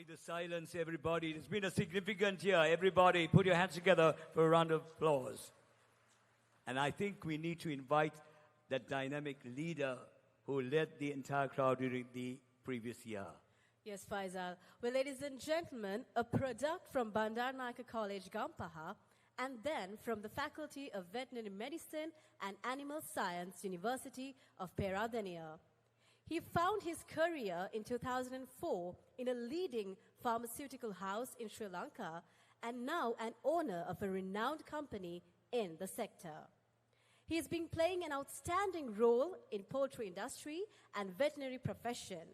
Why the silence, everybody? It's been a significant year. Everybody, put your hands together for a round of applause. And I think we need to invite that dynamic leader who led the entire crowd during the previous year. Yes, Faisal. Well, ladies and gentlemen, a product from Bandaranaike College, Gampaha, and then from the Faculty of Veterinary Medicine and Animal Science, University of Peradeniya. He found his career in 2004 in a leading pharmaceutical house in Sri Lanka and now an owner of a renowned company in the sector. He has been playing an outstanding role in poultry industry and veterinary profession.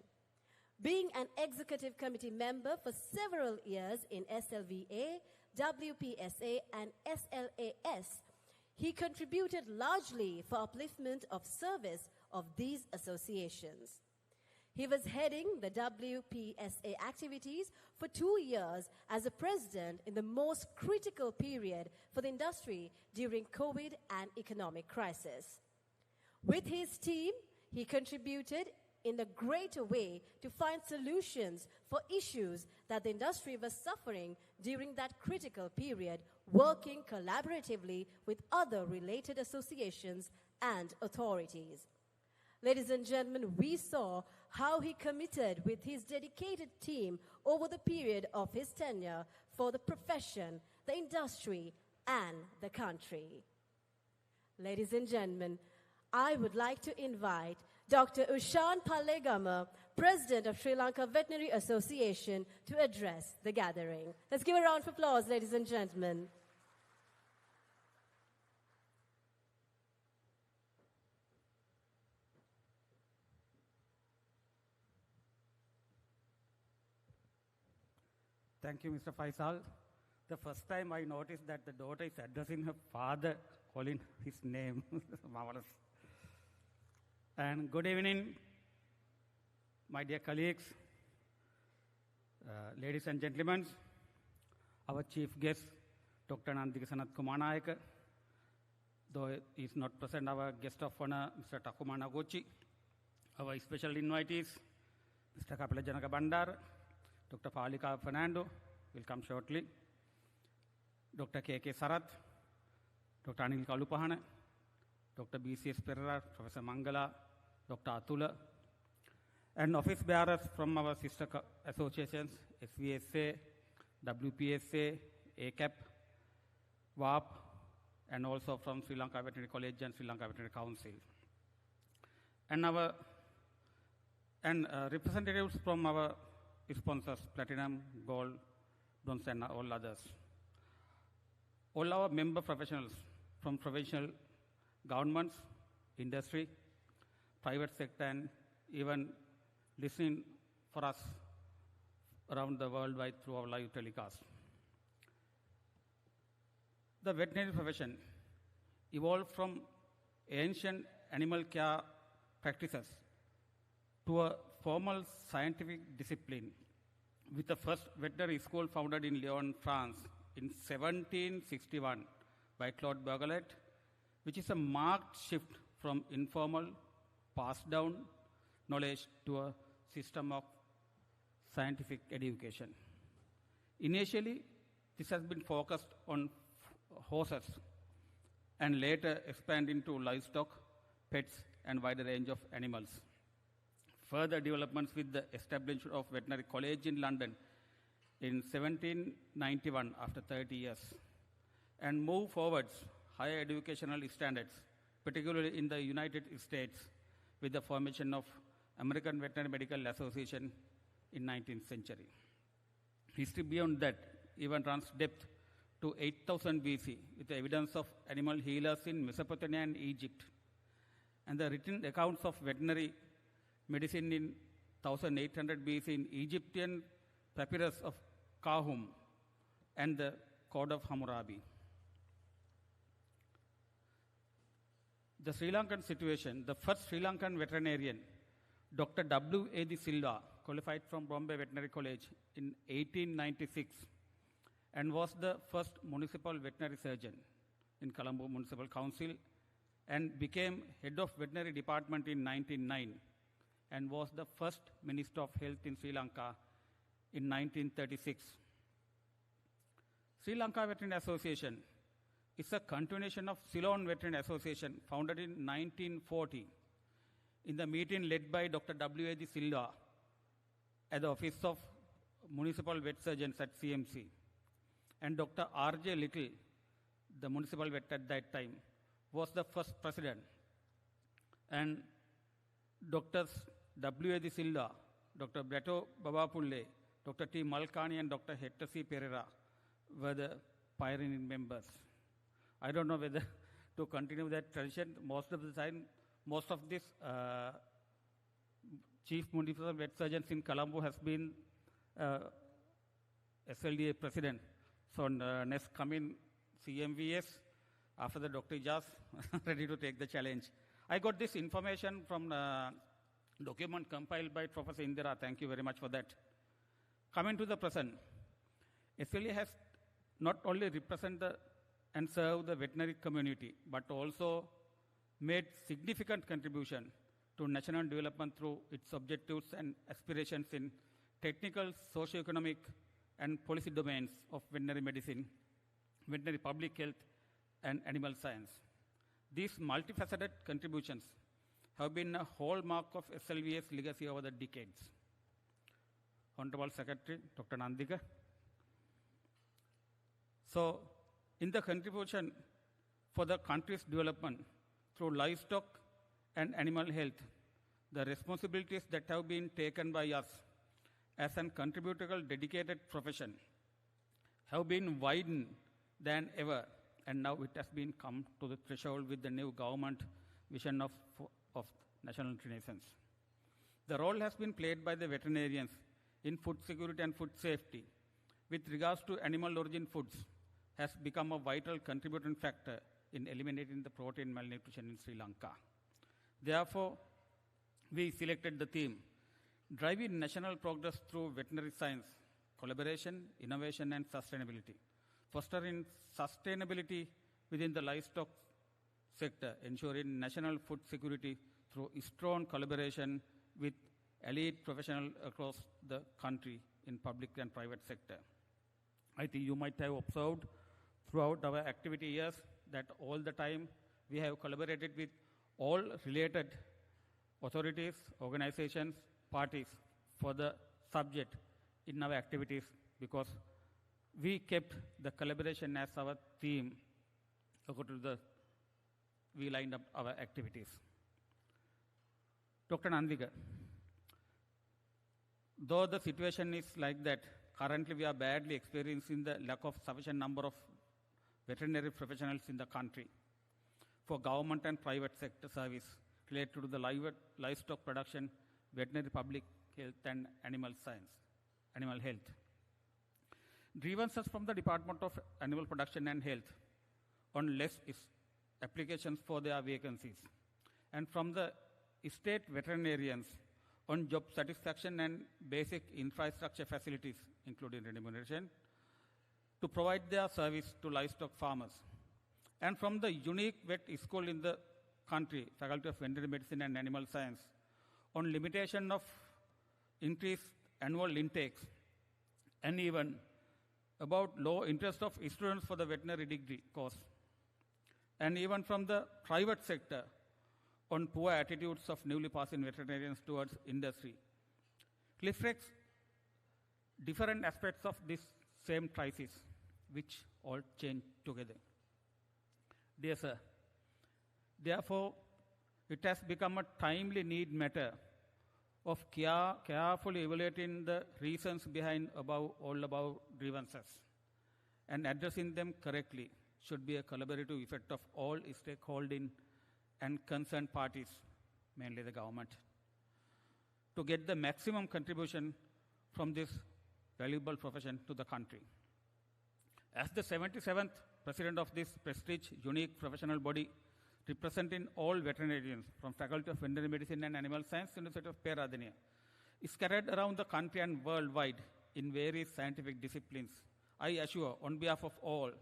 Being an executive committee member for several years in SLVA, WPSA and SLAS, he contributed largely for upliftment of service of these associations. He was heading the WPSA activities for 2 years as a president in the most critical period for the industry during COVID and economic crisis. With his team, he contributed in a greater way to find solutions for issues that the industry was suffering during that critical period, working collaboratively with other related associations and authorities. Ladies and gentlemen, we saw how he committed with his dedicated team over the period of his tenure for the profession, the industry, and the country. Ladies and gentlemen, I would like to invite Dr. Ushan Pallegama, President of Sri Lanka Veterinary Association, to address the gathering. Let's give a round of applause, ladies and gentlemen. Thank you, Mr. Faisal. The first time I noticed that the daughter is addressing her father, calling his name. Marvelous. And good evening, my dear colleagues, ladies and gentlemen, our chief guest, Dr. Nandika Sanath Kumanayake, though he is not present, our guest of honor, Mr. Takuma Nagochi, our special invitees, Mr. Kapila Janaka Bandar, Dr. Palika Fernando will come shortly, Dr. K.K. Sarath, Dr. Anil Kalupahana, Dr. B.C.S. Perera, Professor Mangala, Dr. Atula, and office bearers from our sister associations, SVSA, WPSA, ACAP, WAP, and also from Sri Lanka Veterinary College and Sri Lanka Veterinary Council. And representatives from our sponsors, Platinum, Gold, Bronze, and all others. All our member professionals from provincial governments, industry, private sector, and even listening for us around the worldwide through our live telecast. The veterinary profession evolved from ancient animal care practices to a formal scientific discipline, with the first veterinary school founded in Lyon, France in 1761 by Claude Bergolet, which is a marked shift from informal, passed down knowledge to a system of scientific education. Initially, this has been focused on horses and later expanded into livestock, pets, and wider range of animals. Further developments with the establishment of Veterinary College in London in 1791 after 30 years, and move forwards higher educational standards, particularly in the United States, with the formation of American Veterinary Medical Association in 19th century. History beyond that even runs depth to 8000 BC, with the evidence of animal healers in Mesopotamia and Egypt, and the written accounts of veterinary medicine in 1800 BC in Egyptian papyrus of Kahum and the Code of Hammurabi. The Sri Lankan situation, the first Sri Lankan veterinarian, Dr. W.A. De Silva, qualified from Bombay Veterinary College in 1896 and was the first municipal veterinary surgeon in Colombo Municipal Council and became head of veterinary department in 1909 and was the first Minister of Health in Sri Lanka in 1936. Sri Lanka Veterinary Association is a continuation of Ceylon Veterinary Association, founded in 1940, in the meeting led by Dr. W.A.G. Silva at the Office of Municipal Vet Surgeons at CMC, and Dr. R.J. Little, the municipal vet at that time, was the first president, and Drs. W.A.G. Silva, Dr. Beto Babapulle, Dr. T. Malkani, and Dr. Hector C. Pereira were the pioneering members. I don't know whether to continue that tradition. Most of the time, most of these chief municipal vet surgeons in Colombo has been SLVA president. So next coming CMVS, after the Dr. Ijaz, ready to take the challenge. I got this information from the document compiled by Professor Indira. Thank you very much for that. Coming to the present, SLVA has not only represented and served the veterinary community, but also made significant contribution to national development through its objectives and aspirations in technical, socio-economic, and policy domains of veterinary medicine, veterinary public health, and animal science. These multifaceted contributions have been a hallmark of SLVA's legacy over the decades. Honorable Secretary, Dr. Nandika. So, in the contribution for the country's development through livestock and animal health, the responsibilities that have been taken by us as a contributory dedicated profession have been widened than ever, and now it has been come to the threshold with the new government vision of national renaissance. The role has been played by the veterinarians in food security and food safety with regards to animal origin foods has become a vital contributing factor in eliminating the protein malnutrition in Sri Lanka. Therefore, we selected the theme, driving national progress through veterinary science, collaboration, innovation, and sustainability. Fostering sustainability within the livestock sector, ensuring national food security through strong collaboration with elite professionals across the country in public and private sector. I think you might have observed throughout our activity years that all the time we have collaborated with all related authorities, organizations, parties for the subject in our activities, because we kept the collaboration as our theme according to the we lined up our activities. Dr. Nandika, though the situation is like that, currently we are badly experiencing the lack of sufficient number of veterinary professionals in the country for government and private sector service related to the livestock production, veterinary public health, and animal science, animal health. Grievances from the Department of Animal Production and Health on less applications for their vacancies, and from the state veterinarians on job satisfaction and basic infrastructure facilities, including remuneration, to provide their service to livestock farmers. And from the unique vet school in the country, Faculty of Veterinary Medicine and Animal Science, on limitation of increased annual intakes, and even about low interest of students for the veterinary degree course. And even from the private sector on poor attitudes of newly passing veterinarians towards industry. Reflects different aspects of this same crisis, which all change together. Dear sir, therefore, it has become a timely need matter of carefully evaluating the reasons behind all above grievances and addressing them correctly should be a collaborative effort of all stakeholding and concerned parties, mainly the government, to get the maximum contribution from this valuable profession to the country. As the 77th president of this prestige, unique professional body, representing all veterinarians from Faculty of Veterinary Medicine and Animal Science, University of Peradeniya, is scattered around the country and worldwide in various scientific disciplines. I assure, on behalf of all,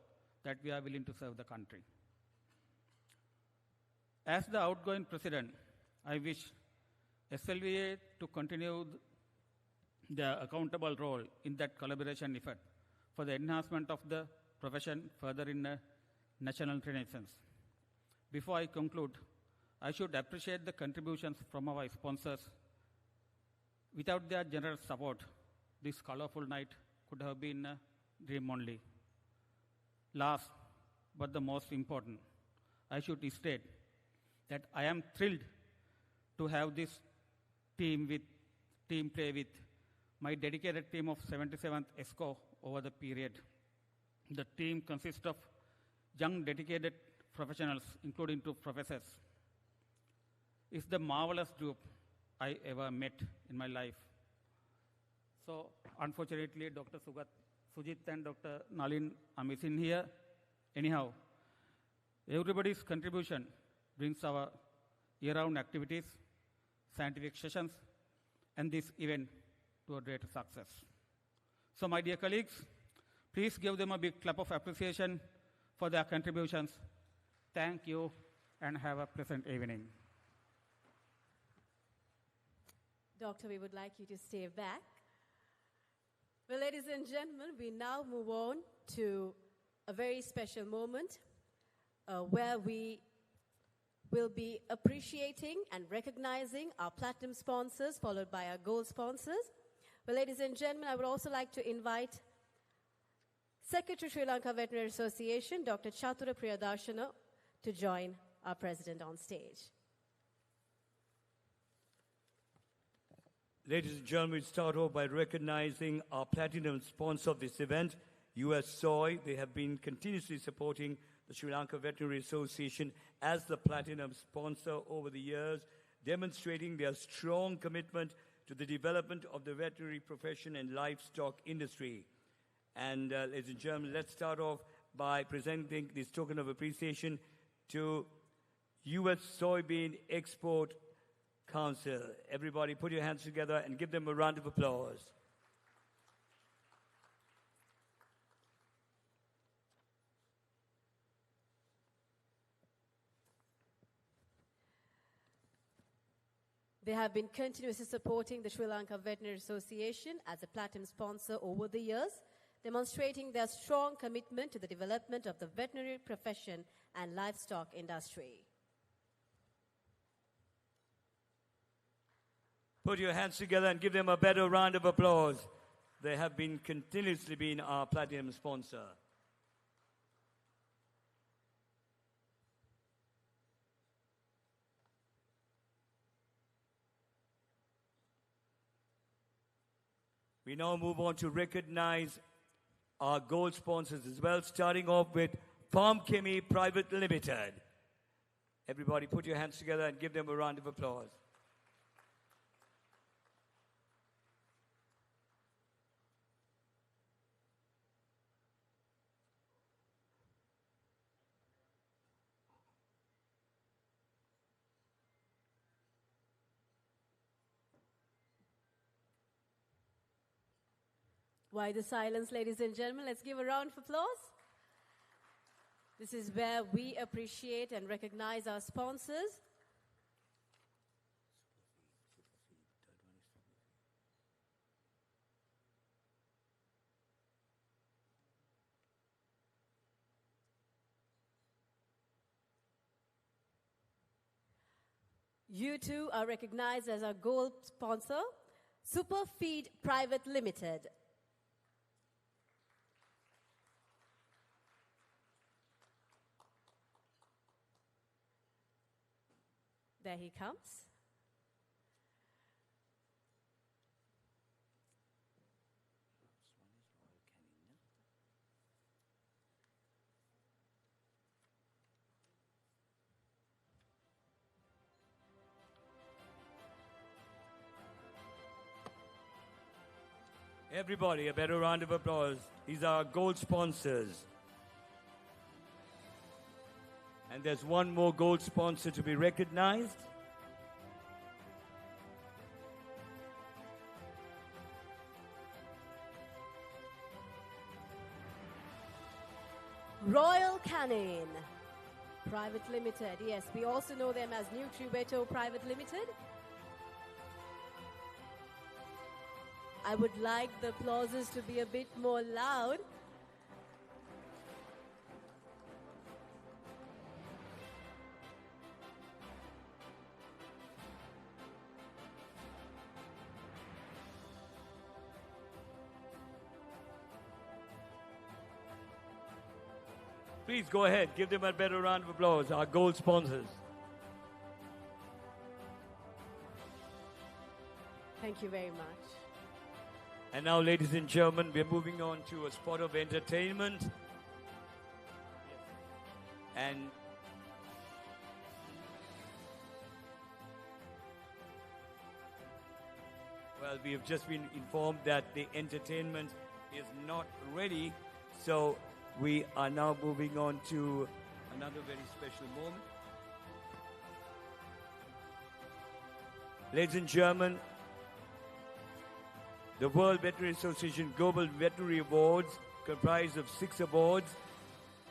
that we are willing to serve the country. As the outgoing president, I wish SLVA to continue their accountable role in that collaboration effort for the enhancement of the profession further in national renaissance. Before I conclude, I should appreciate the contributions from our sponsors. Without their generous support, this colorful night could have been a dream only. Last, but the most important, I should state that I am thrilled to have this team play with my dedicated team of 77th ESCO over the period. The team consists of young, dedicated professionals, including 2 professors. It's the marvelous group I ever met in my life. So, unfortunately, Dr. Sujit and Dr. Nalin are missing here. Anyhow, everybody's contribution brings our year-round activities, scientific sessions, and this event to a great success. So, my dear colleagues, please give them a big clap of appreciation for their contributions. Thank you, and have a pleasant evening. Doctor, we would like you to stay back. Well, ladies and gentlemen, we now move on to a very special moment where we will be appreciating and recognizing our platinum sponsors, followed by our gold sponsors. Well, ladies and gentlemen, I would also like to invite Secretary Sri Lanka Veterinary Association, Dr. Chatura Priyadarshana, to join our president on stage. Ladies and gentlemen, we start off by recognizing our platinum sponsor of this event, US Soy. They have been continuously supporting the Sri Lanka Veterinary Association as the platinum sponsor over the years, demonstrating their strong commitment to the development of the veterinary profession and livestock industry. And ladies and gentlemen, let's start off by presenting this token of appreciation to US Soybean Export Council. Everybody put your hands together and give them a round of applause. They have been continuously supporting the Sri Lanka Veterinary Association as a platinum sponsor over the years, demonstrating their strong commitment to the development of the veterinary profession and livestock industry. Put your hands together and give them a better round of applause. They have been continuously been our platinum sponsor. We now move on to recognize our gold sponsors as well, starting off with Farm Chemie Private Limited. Everybody put your hands together and give them a round of applause. Why the silence, ladies and gentlemen? Let's give a round of applause. This is where we appreciate and recognize our sponsors. You too are recognized as our gold sponsor, Superfeed Private Limited. There he comes. Everybody, a better round of applause. These are our gold sponsors. And there's one more gold sponsor to be recognized. Royal Canin Private Limited. Yes, we also know them as NutriVeto Private Limited. I would like the applauses to be a bit more loud. Please go ahead. Give them a better round of applause, our gold sponsors. Thank you very much. And now, ladies and gentlemen, we're moving on to a spot of entertainment. And well, we have just been informed that the entertainment is not ready. So we are now moving on to another very special moment. Ladies and gentlemen, the World Veterinary Association Global Veterinary Awards comprise of 6 awards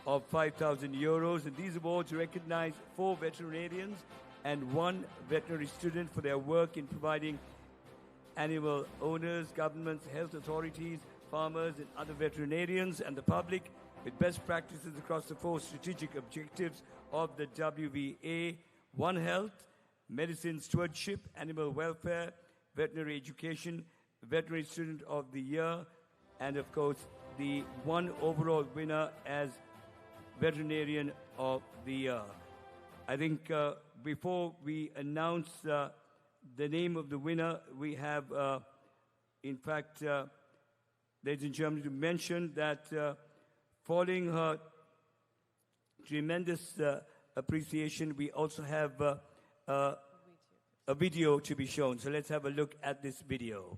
of €5,000, and these awards recognize 4 veterinarians and 1 veterinary student for their work in providing animal owners, governments, health authorities, farmers, and other veterinarians and the public with best practices across the 4 strategic objectives of the WVA: One Health, Medicine Stewardship, Animal Welfare, Veterinary Education, Veterinary Student of the Year, and of course the 1 overall winner as Veterinarian of the Year. I think before we announce the name of the winner, we have in fact, ladies and gentlemen, to mention that following her tremendous appreciation, we also have a video to be shown. So let's have a look at this video.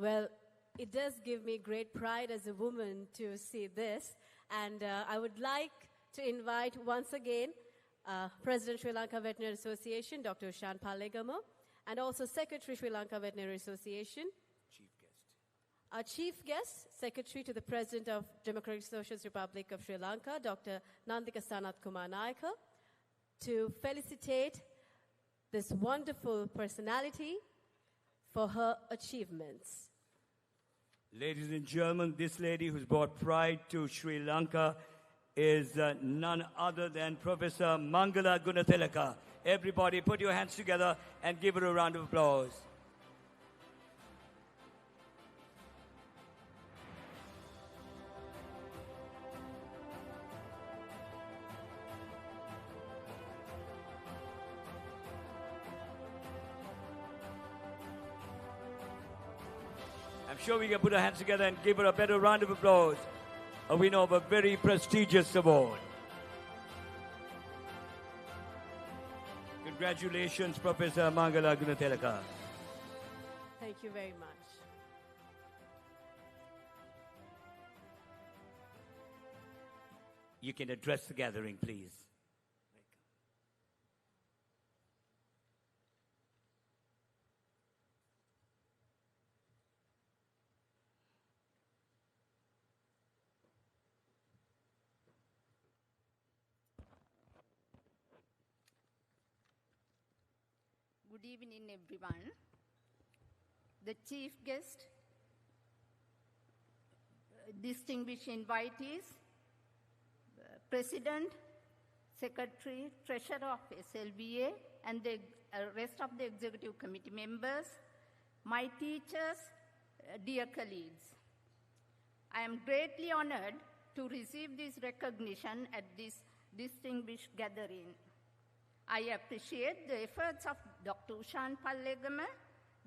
Well, it does give me great pride as a woman to see this. And I would like to invite once again President Sri Lanka Veterinary Association, Dr. Ushan Pallegama, and also Secretary Sri Lanka Veterinary Association. Chief guest. Our chief guest, Secretary to the President of Democratic Socialist Republic of Sri Lanka, Dr. Nandika Sanath Kumanayake, to felicitate this wonderful personality for her achievements. Ladies and gentlemen, this lady who's brought pride to Sri Lanka is none other than Professor Mangala Gunathilaka. Everybody put your hands together and give her a round of applause. I'm sure we can put our hands together and give her a better round of applause. A winner of a very prestigious award. Congratulations, Professor Mangala Gunathilaka. Thank you very much. You can address the gathering, please. Good evening, everyone. The chief guest, distinguished invitees, President, Secretary, Treasurer of SLVA, and the rest of the Executive Committee members, my teachers, dear colleagues. I am greatly honored to receive this recognition at this distinguished gathering. I appreciate the efforts of Dr. Ushan Pallegama,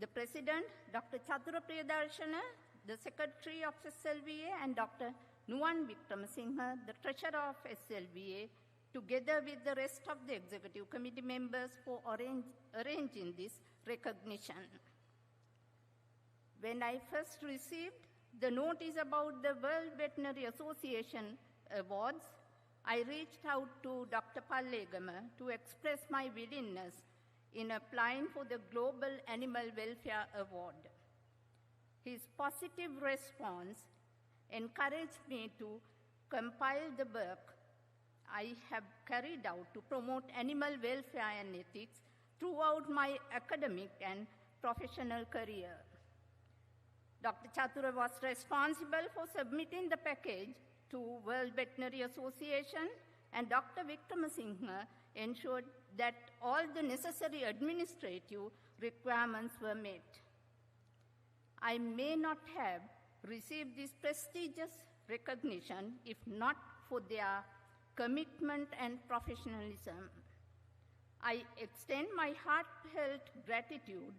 the President, Dr. Chathura Priyadarshana, the Secretary of SLVA, and Dr. Nuwan Wickramasinghe, the Treasurer of SLVA, together with the rest of the Executive Committee members for arranging this recognition. When I first received the notice about the World Veterinary Association Awards, I reached out to Dr. Pallegama to express my willingness in applying for the Global Animal Welfare Award. His positive response encouraged me to compile the work I have carried out to promote animal welfare and ethics throughout my academic and professional career. Dr. Chathura was responsible for submitting the package to World Veterinary Association, and Dr. Wickramasinghe ensured that all the necessary administrative requirements were met. I may not have received this prestigious recognition if not for their commitment and professionalism. I extend my heartfelt gratitude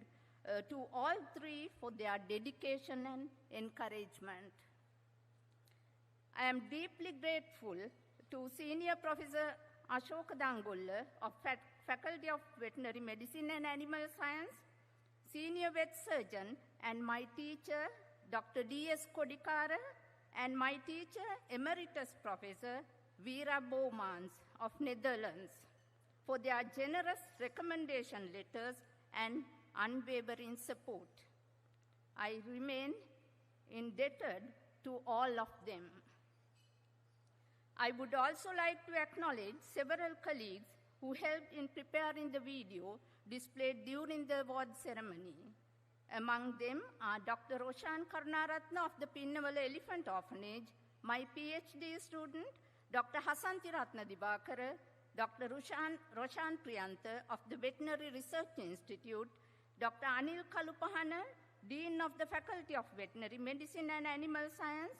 to all three for their dedication and encouragement. I am deeply grateful to Senior Professor Ashoka Dangolla of Faculty of Veterinary Medicine and Animal Science, Senior Vet Surgeon, and my teacher, Dr. D.S. Kodikara, and my teacher, Emeritus Professor Vera Bomans of Netherlands, for their generous recommendation letters and unwavering support. I remain indebted to all of them. I would also like to acknowledge several colleagues who helped in preparing the video displayed during the award ceremony. Among them are Dr. Roshan Karunaratne of the Pinnawala Elephant Orphanage, my PhD student, Dr. Hasanti Ratna Dibakara, Dr. Roshan Priyantha of the Veterinary Research Institute, Dr. Anil Kalupahana, Dean of the Faculty of Veterinary Medicine and Animal Science,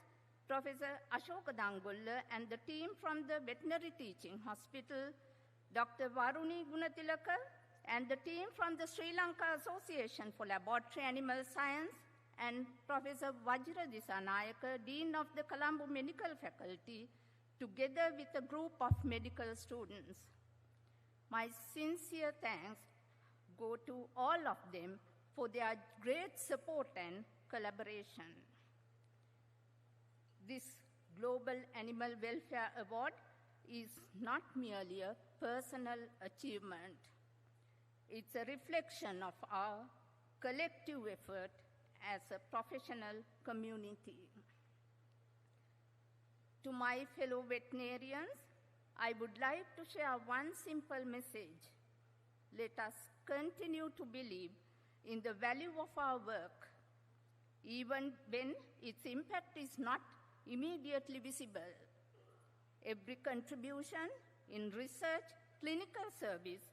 Professor Ashoka Dangolla, and the team from the Veterinary Teaching Hospital, Dr. Varuni Gunatilaka, and the team from the Sri Lanka Association for Laboratory Animal Science, and Professor Vajra Disanayaka, Dean of the Colombo Medical Faculty, together with a group of medical students. My sincere thanks go to all of them for their great support and collaboration. This Global Animal Welfare Award is not merely a personal achievement. It's a reflection of our collective effort as a professional community. To my fellow veterinarians, I would like to share one simple message. Let us continue to believe in the value of our work, even when its impact is not immediately visible. Every contribution in research, clinical service,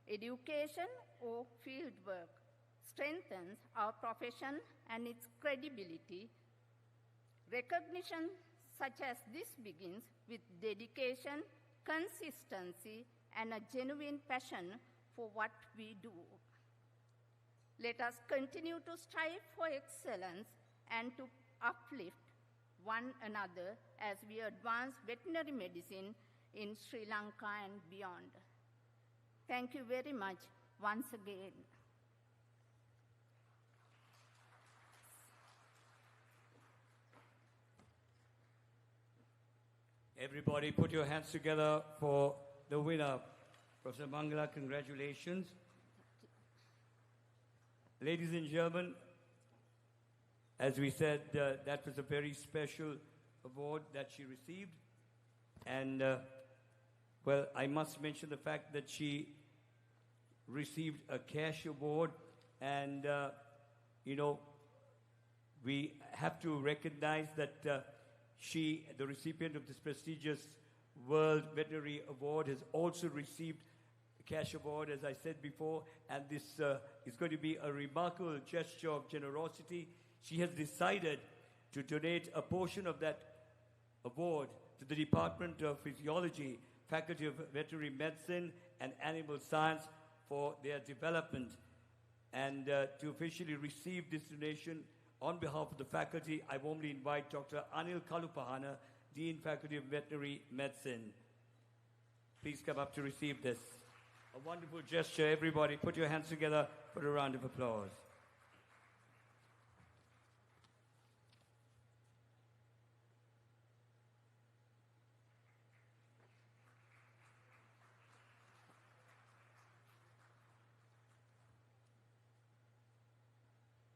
education, or field work strengthens our profession and its credibility. Recognition such as this begins with dedication, consistency, and a genuine passion for what we do. Let us continue to strive for excellence and to uplift one another as we advance veterinary medicine in Sri Lanka and beyond. Thank you very much once again. Everybody put your hands together for the winner. Professor Mangala, congratulations. Ladies and gentlemen, as we said, that was a very special award that she received. And, well, I must mention the fact that she received a cash award. And, you know, we have to recognize that she, the recipient of this prestigious World Veterinary Award, has also received a cash award, as I said before, and this is going to be a remarkable gesture of generosity. She has decided to donate a portion of that award to the Department of Physiology, Faculty of Veterinary Medicine and Animal Science for their development. And to officially receive this donation on behalf of the faculty, I warmly invite Dr. Anil Kalupahana, Dean, Faculty of Veterinary Medicine. Please come up to receive this. A wonderful gesture. Everybody, put your hands together for a round of applause.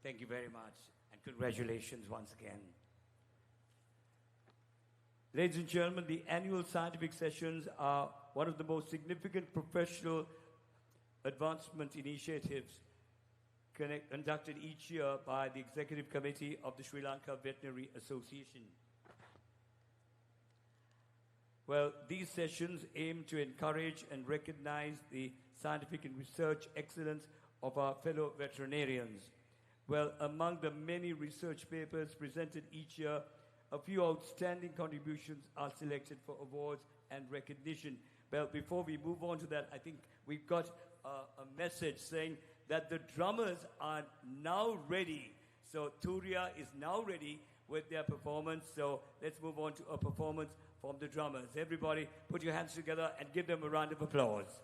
Thank you very much, and congratulations once again. Ladies and gentlemen, the annual scientific sessions are one of the most significant professional advancement initiatives conducted each year by the Executive Committee of the Sri Lanka Veterinary Association. Well, these sessions aim to encourage and recognize the scientific and research excellence of our fellow veterinarians. Well, among the many research papers presented each year, a few outstanding contributions are selected for awards and recognition. Well, before we move on to that, I think we've got a message saying that the drummers are now ready. So Turia is now ready with their performance. So let's move on to a performance from the drummers. Everybody, put your hands together and give them a round of applause.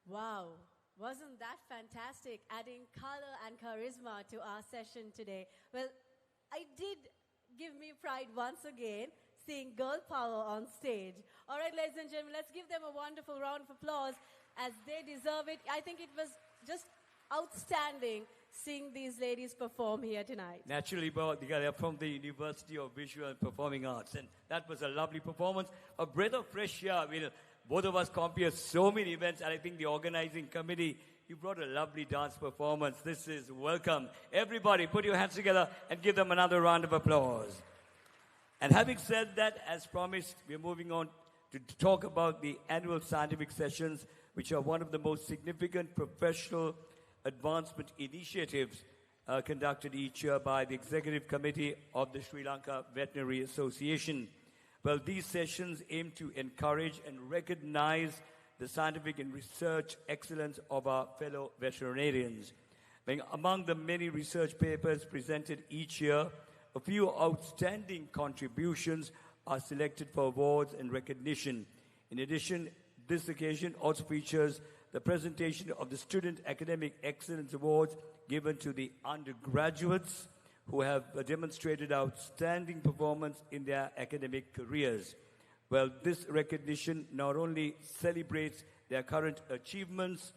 Wow, wasn't that fantastic, adding color and charisma to our session today? Well, it did give me pride once again, seeing girl power on stage. All right, ladies and gentlemen, let's give them a wonderful round of applause as they deserve it. I think it was just outstanding seeing these ladies perform here tonight. Naturally, they're from the University of Visual and Performing Arts, and that was a lovely performance. A breath of fresh air. I mean, both of us compare so many events, and I think the organizing committee, you brought a lovely dance performance. This is welcome. Everybody, put your hands together and give them another round of applause. And having said that, as promised, we're moving on to talk about the annual scientific sessions, which are one of the most significant professional advancement initiatives conducted each year by the Executive Committee of the Sri Lanka Veterinary Association. Well, these sessions aim to encourage and recognize the scientific and research excellence of our fellow veterinarians. Among the many research papers presented each year, a few outstanding contributions are selected for awards and recognition. In addition, this occasion also features the presentation of the Student Academic Excellence Awards given to the undergraduates who have demonstrated outstanding performance in their academic careers. Well, this recognition not only celebrates their current achievements,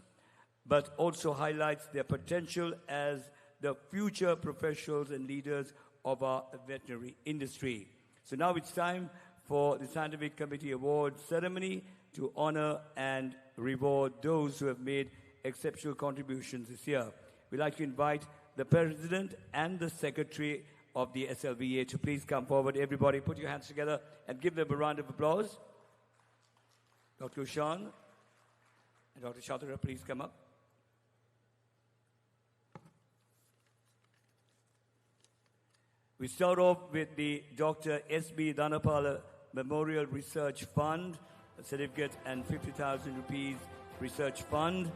but also highlights their potential as the future professionals and leaders of our veterinary industry. So now it's time for the Scientific Committee Awards ceremony to honor and reward those who have made exceptional contributions this year. We'd like to invite the President and the Secretary of the SLVA to please come forward. Everybody put your hands together and give them a round of applause. Dr. Ushan and Dr. Chatara, please come up. We start off with the Dr. S.B. Dhanapala Memorial Research Fund, a certificate and 50,000 rupees research fund.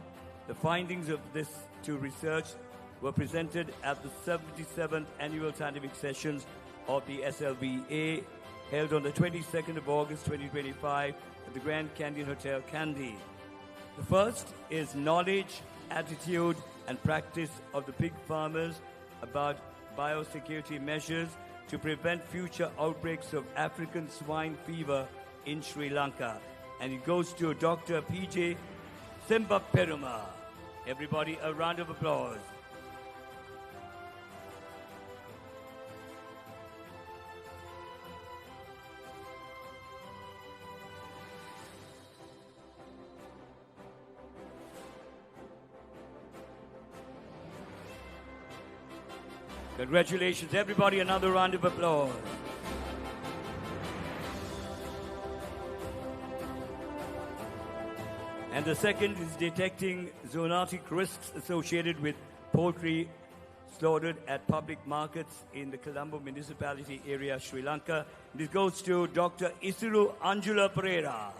The findings of this two research were presented at the 77th Annual Scientific Sessions of the SLVA, held on the 22nd of August 2025 at the Grand Candian Hotel, Kandy. The first is knowledge, attitude, and practice of the pig farmers about biosecurity measures to prevent future outbreaks of African swine fever in Sri Lanka. And it goes to Dr. P.J. Simbapperuma. Everybody, a round of applause. Congratulations, everybody, another round of applause. And the second is detecting zoonotic risks associated with poultry slaughtered at public markets in the Colombo municipality area, Sri Lanka. This goes to Dr. Isuru Anjula Pereira.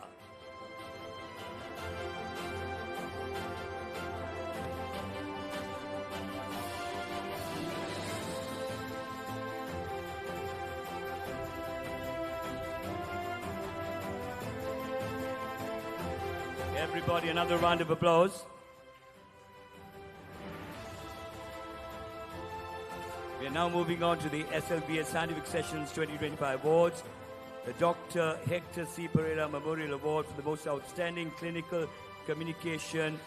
Everybody, another round of applause. We are now moving on to the SLVA Scientific Sessions 2025 Awards. The Dr. Hector C. Pereira Memorial Award for the most outstanding clinical communication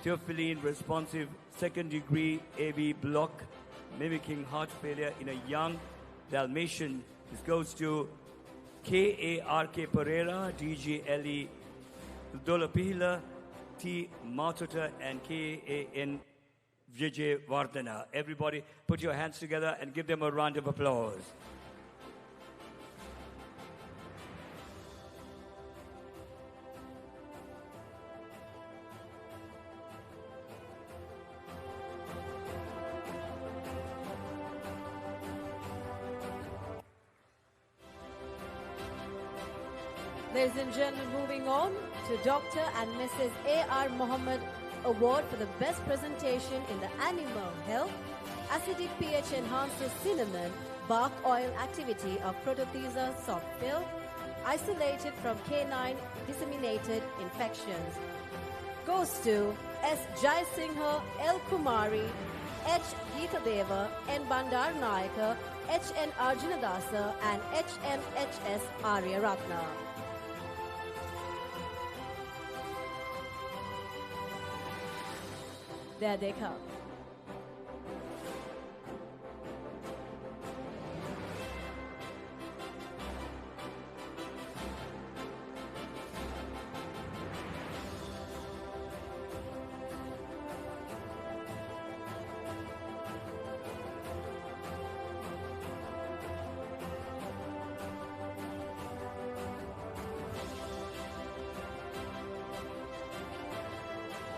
theophylline responsive second degree AV block mimicking heart failure in a young Dalmatian. This goes to K.A.R.K. Pereira, D.G.L.E. Dolapihila, T. Matota, and K.A.N. Jayawardenepura. Everybody put your hands together and give them a round of applause. Ladies and gentlemen, moving on to Dr. and Mrs. A.R. Mohammed Award for the best presentation in the animal health, acidic pH enhances cinnamon, bark oil activity of Protothesa softbill, isolated from canine disseminated infections. goes to S. Jaisingha, L. Kumari, H. Geetadeva, N. Bandarnayaka, H. N. Arjunadasa, and H. M. H. S. Arya Ratna. There they come.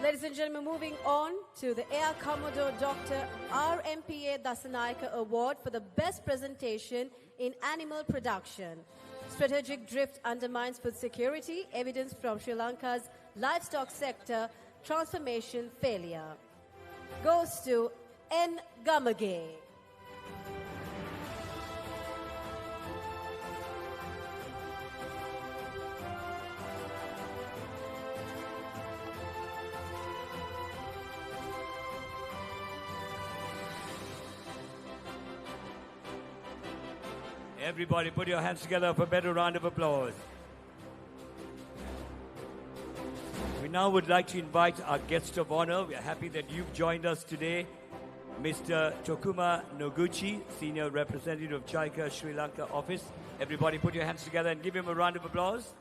Ladies and gentlemen, moving on to the Air Commodore Dr. RMPA Dasanayaka Award for the Best Presentation in Animal Production. Strategic drift undermines food security, evidence from Sri Lanka's livestock sector, transformation failure. Goes to N. Gamage. Everybody put your hands together for a better round of applause. We now would like to invite our guest of honor. We are happy that you've joined us today. Mr. Tokuma Noguchi, Senior Representative of JICA Sri Lanka Office. Everybody put your hands together and give him a round of applause.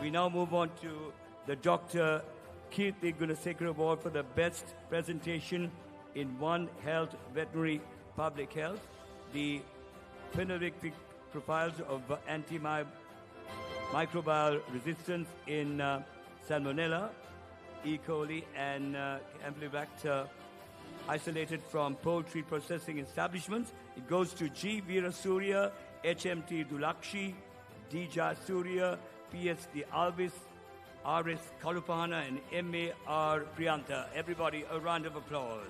We now move on to the Dr. Kirti Gunasekara Award for the Best Presentation in One Health Veterinary Public Health. The phenotypic profiles of antimicrobial resistance in Salmonella, E. coli, and Campylobacter isolated from poultry processing establishments. It goes to G. Veerasurya, HMT Dulakshi, D. Jayasuriya, PSD Alvis, R.S. Kalupana, and M.A.R. Priyanta. Everybody, a round of applause.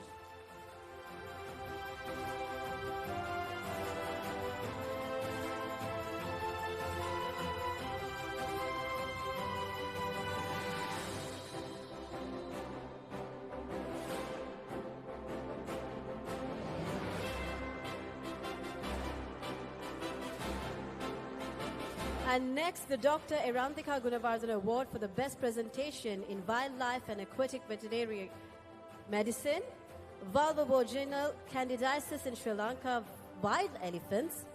And next, the Dr. Erandika Gunavardhana Award for the Best Presentation in Wildlife and Aquatic Veterinary Medicine, Vulvovaginal Candidiasis in Sri Lanka Wild Elephants.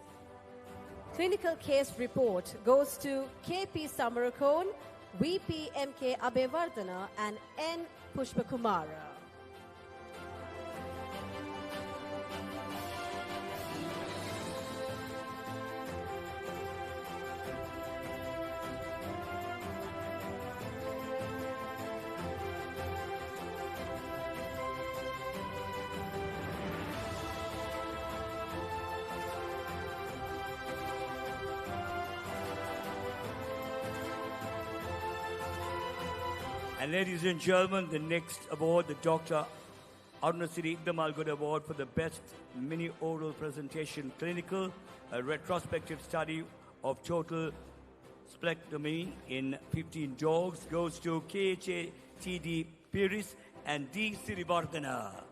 Clinical Case Report goes to K.P. Samarakone, V.P. M.K. Abhevardhana, and N. Pushpakumara. And ladies and gentlemen, the next award, the Dr. Arunasiri Igdamalgud Award for the Best Mini-Oral Presentation Clinical, a retrospective study of total splectomy in 15 dogs, goes to KHA-TD Piris and D. Sirivardhana.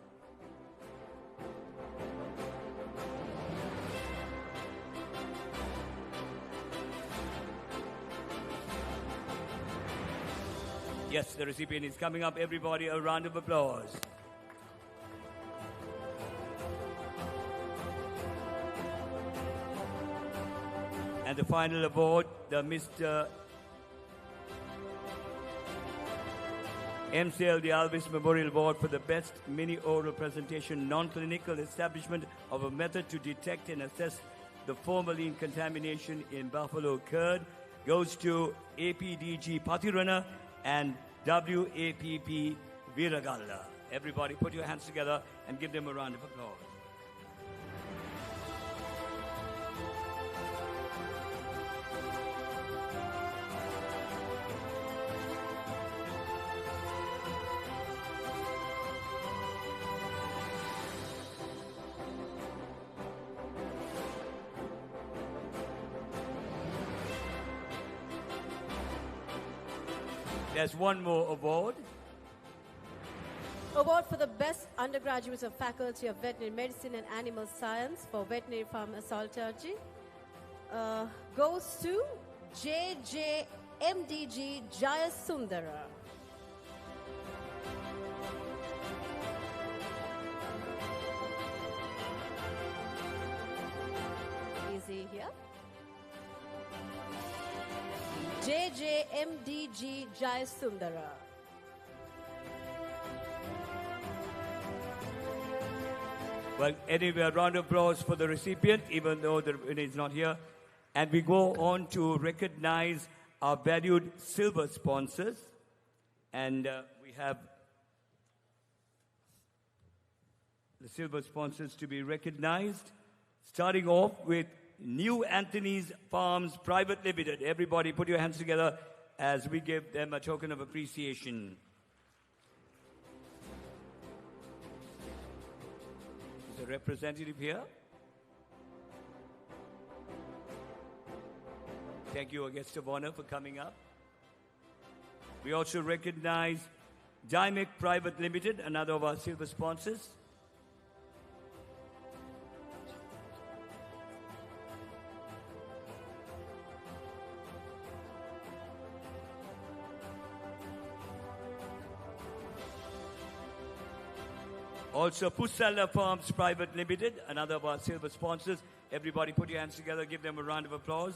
Yes, the recipient is coming up. Everybody, a round of applause. And the final award, the Mr. MCL the Alvis Memorial Award for the Best Mini-Oral Presentation Non-Clinical Establishment of a Method to Detect and Assess the Formalin Contamination in Buffalo Curd, goes to APDG Pathirana and WAPP Viragalla. Everybody put your hands together and give them a round of applause. There's one more award. Award for the best undergraduates of Faculty of Veterinary Medicine and Animal Science for veterinary pharmacology goes to JJMDG Jayasundara. Is he here? JJMDG Jayasundara. Well, anyway, a round of applause for the recipient, even though the winner is not here. And we go on to recognize our valued silver sponsors. And we have the silver sponsors to be recognized, starting off with New Anthony's Farms Private Limited. Everybody put your hands together as we give them a token of appreciation. Is a representative here? Thank you, our guest of honor, for coming up. We also recognize Dimec Private Limited, another of our silver sponsors. Also, Pusala Farms Private Limited, another of our silver sponsors. Everybody put your hands together, give them a round of applause.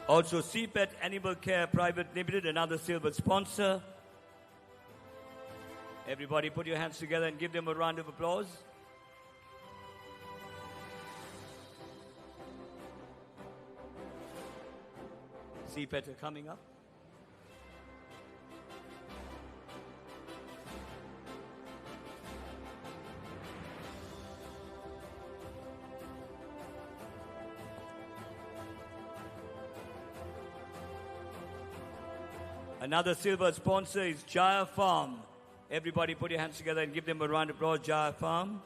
Also, CPET Animal Care Private Limited, another silver sponsor. Everybody put your hands together and give them a round of applause. CPET are coming up. Another silver sponsor is Jaya Farm. Everybody put your hands together and give them a round of applause, Jaya Farm.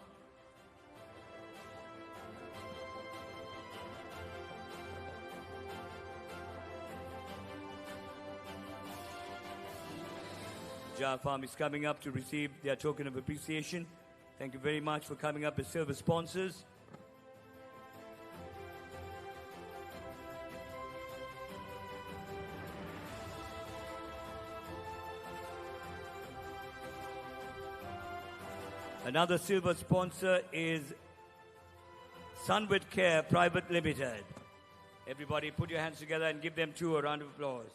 Jaya Farm is coming up to receive their token of appreciation. Thank you very much for coming up as silver sponsors. Another silver sponsor is Sunwit Care Private Limited. Everybody put your hands together and give them too a round of applause.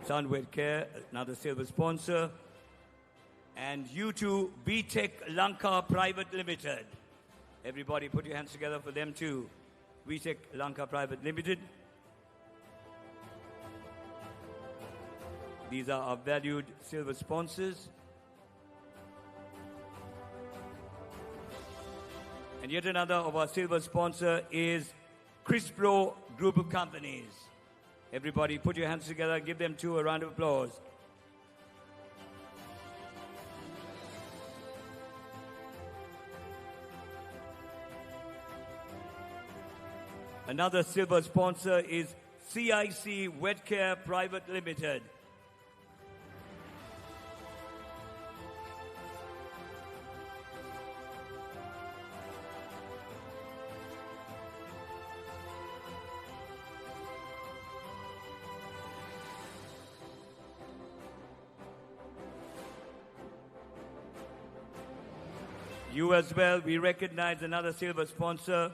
Sunwit Care, another silver sponsor. And U2 BTech Lanka Private Limited. Everybody put your hands together for them too. BTech Lanka Private Limited. These are our valued silver sponsors. And yet another of our silver sponsor is Crispro Group of Companies. Everybody put your hands together, give them too a round of applause. Another silver sponsor is CIC Wet Care Private Limited. You as well, we recognize another silver sponsor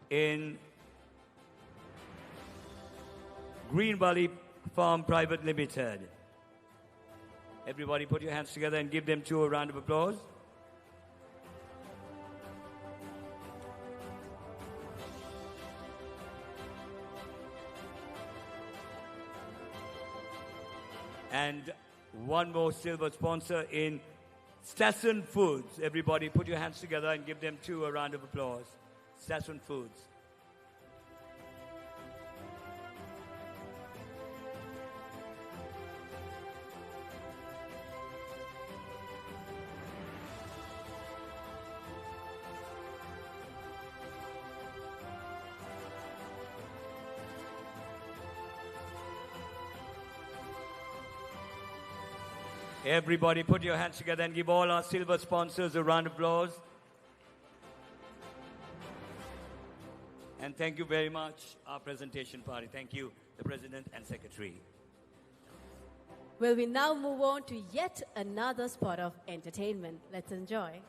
in Green Valley Farm Private Limited. Everybody put your hands together and give them too a round of applause. And one more silver sponsor in Stasson Foods. Everybody put your hands together and give them too a round of applause. Stasson Foods. Everybody put your hands together and give all our silver sponsors a round of applause. And thank you very much, our presentation party. Thank you, the President and Secretary. Well, we now move on to yet another spot of entertainment. Let's enjoy.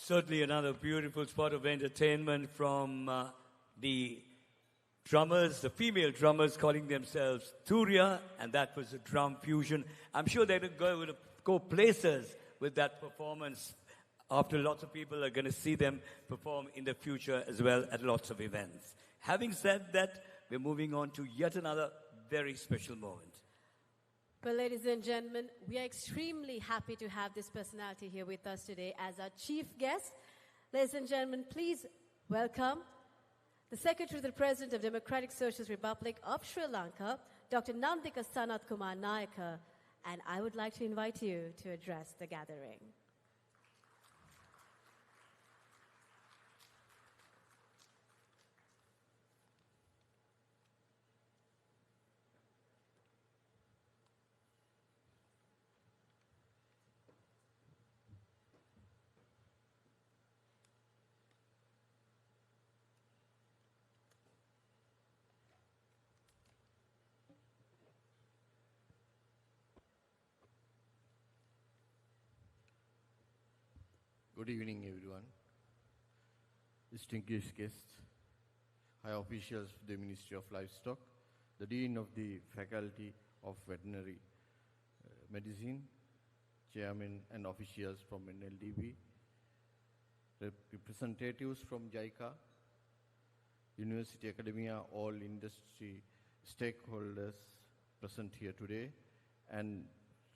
Certainly another beautiful spot of entertainment from the drummers, the female drummers calling themselves Turia, and that was a drum fusion. I'm sure they're going to go places with that performance after lots of people are going to see them perform in the future as well at lots of events. Having said that, we're moving on to yet another very special moment. Well, ladies and gentlemen, we are extremely happy to have this personality here with us today as our chief guest. Ladies and gentlemen, please welcome the Secretary to the President of Democratic Socialist Republic of Sri Lanka, Dr. Nandika Sanath Kumanayake, and I would like to invite you to address the gathering. Good evening, everyone. Distinguished guests, high officials of the Ministry of Livestock, the Dean of the Faculty of Veterinary Medicine, Chairman and officials from NLDB, representatives from JICA, University Academia, all industry stakeholders present here today, and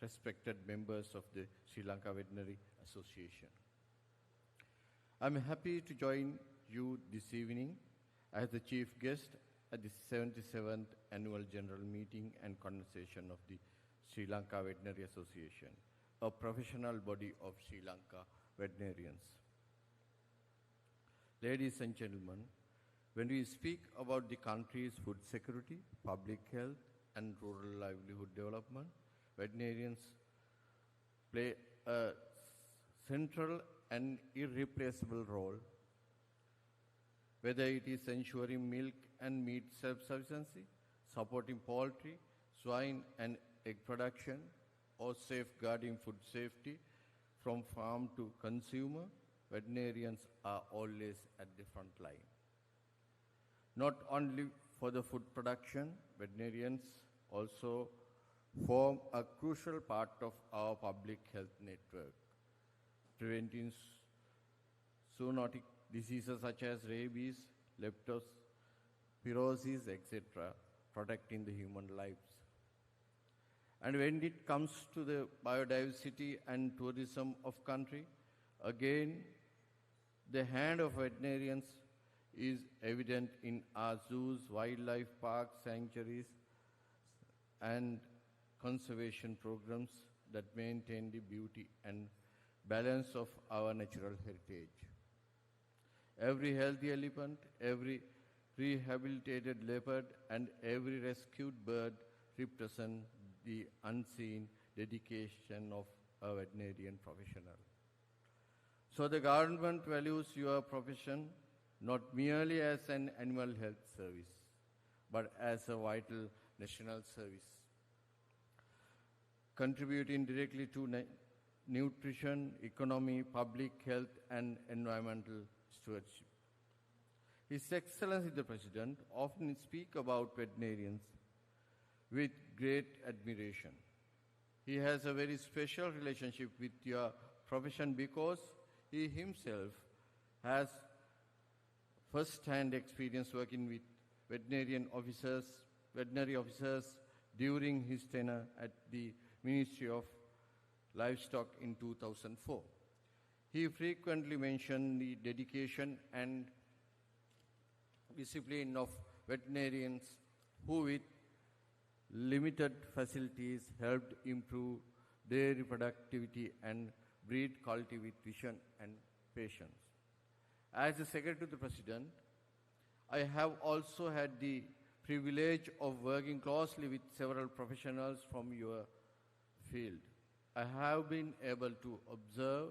respected members of the Sri Lanka Veterinary Association. I'm happy to join you this evening as the chief guest at the 77th Annual General Meeting and Conversation of the Sri Lanka Veterinary Association, a professional body of Sri Lanka veterinarians. Ladies and gentlemen, when we speak about the country's food security, public health, and rural livelihood development, veterinarians play a central and irreplaceable role, whether it is ensuring milk and meat self-sufficiency, supporting poultry, swine and egg production, or safeguarding food safety from farm to consumer, veterinarians are always at the front line. Not only for the food production, veterinarians also form a crucial part of our public health network, preventing zoonotic diseases such as rabies, leptospirosis, etc., protecting the human lives. And when it comes to the biodiversity and tourism of country, again, the hand of veterinarians is evident in our zoos, wildlife parks, sanctuaries, and conservation programs that maintain the beauty and balance of our natural heritage. Every healthy elephant, every rehabilitated leopard, and every rescued bird represent the unseen dedication of a veterinarian professional. So the government values your profession not merely as an animal health service, but as a vital national service, contributing directly to nutrition, economy, public health, and environmental stewardship. His Excellency the President often speaks about veterinarians with great admiration. He has a very special relationship with your profession because he himself has first-hand experience working with veterinary officers during his tenure at the Ministry of Livestock in 2004. He frequently mentioned the dedication and discipline of veterinarians who, with limited facilities, helped improve dairy productivity and breed quality with vision and patience. As the Secretary to the President, I have also had the privilege of working closely with several professionals from your field. I have been able to observe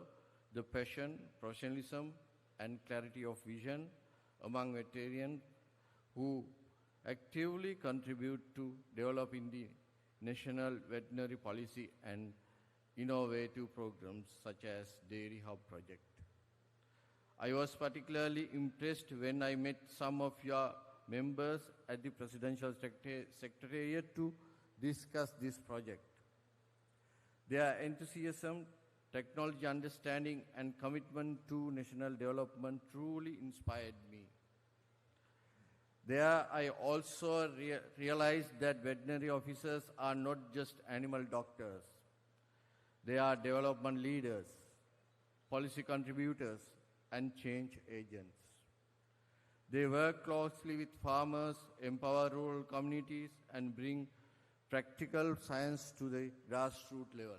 the passion, professionalism, and clarity of vision among veterinarians who actively contribute to developing the national veterinary policy and innovative programs such as Dairy Hub Project. I was particularly impressed when I met some of your members at the Presidential Secretariat to discuss this project. Their enthusiasm, technology understanding, and commitment to national development truly inspired me. There, I also realized that veterinary officers are not just animal doctors. They are development leaders, policy contributors, and change agents. They work closely with farmers, empower rural communities, and bring practical science to the grassroots level.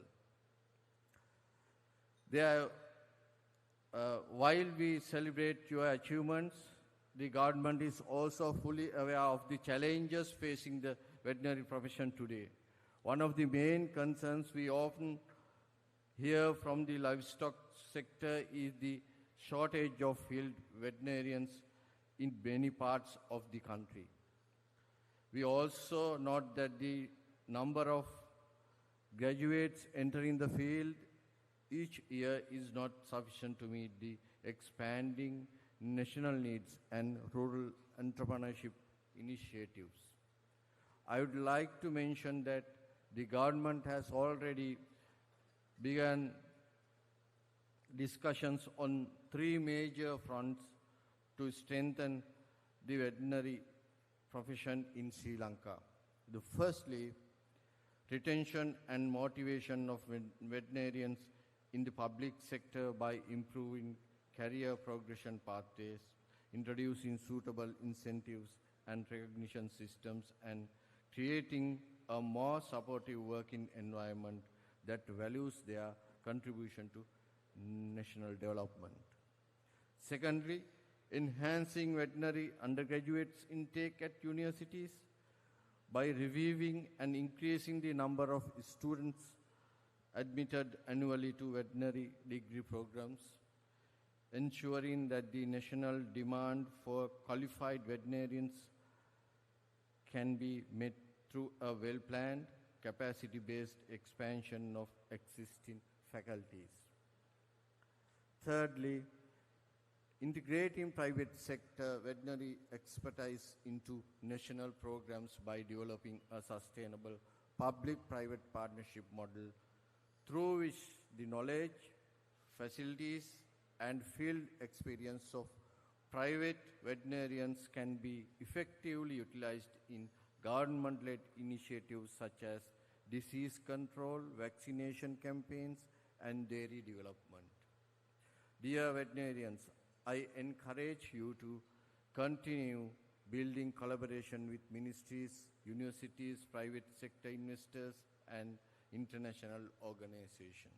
While we celebrate your achievements, the government is also fully aware of the challenges facing the veterinary profession today. One of the main concerns we often hear from the livestock sector is the shortage of field veterinarians in many parts of the country. We also note that the number of graduates entering the field each year is not sufficient to meet the expanding national needs and rural entrepreneurship initiatives. I would like to mention that the government has already begun discussions on three major fronts to strengthen the veterinary profession in Sri Lanka. Firstly, retention and motivation of veterinarians in the public sector by improving career progression pathways, introducing suitable incentives and recognition systems, and creating a more supportive working environment that values their contribution to national development. Secondly, enhancing veterinary undergraduates' intake at universities by reviewing and increasing the number of students admitted annually to veterinary degree programs, ensuring that the national demand for qualified veterinarians can be met through a well-planned, capacity-based expansion of existing faculties. Thirdly, integrating private sector veterinary expertise into national programs by developing a sustainable public-private partnership model through which the knowledge, facilities, and field experience of private veterinarians can be effectively utilized in government-led initiatives such as disease control, vaccination campaigns, and dairy development. Dear veterinarians, I encourage you to continue building collaboration with ministries, universities, private sector investors, and international organizations.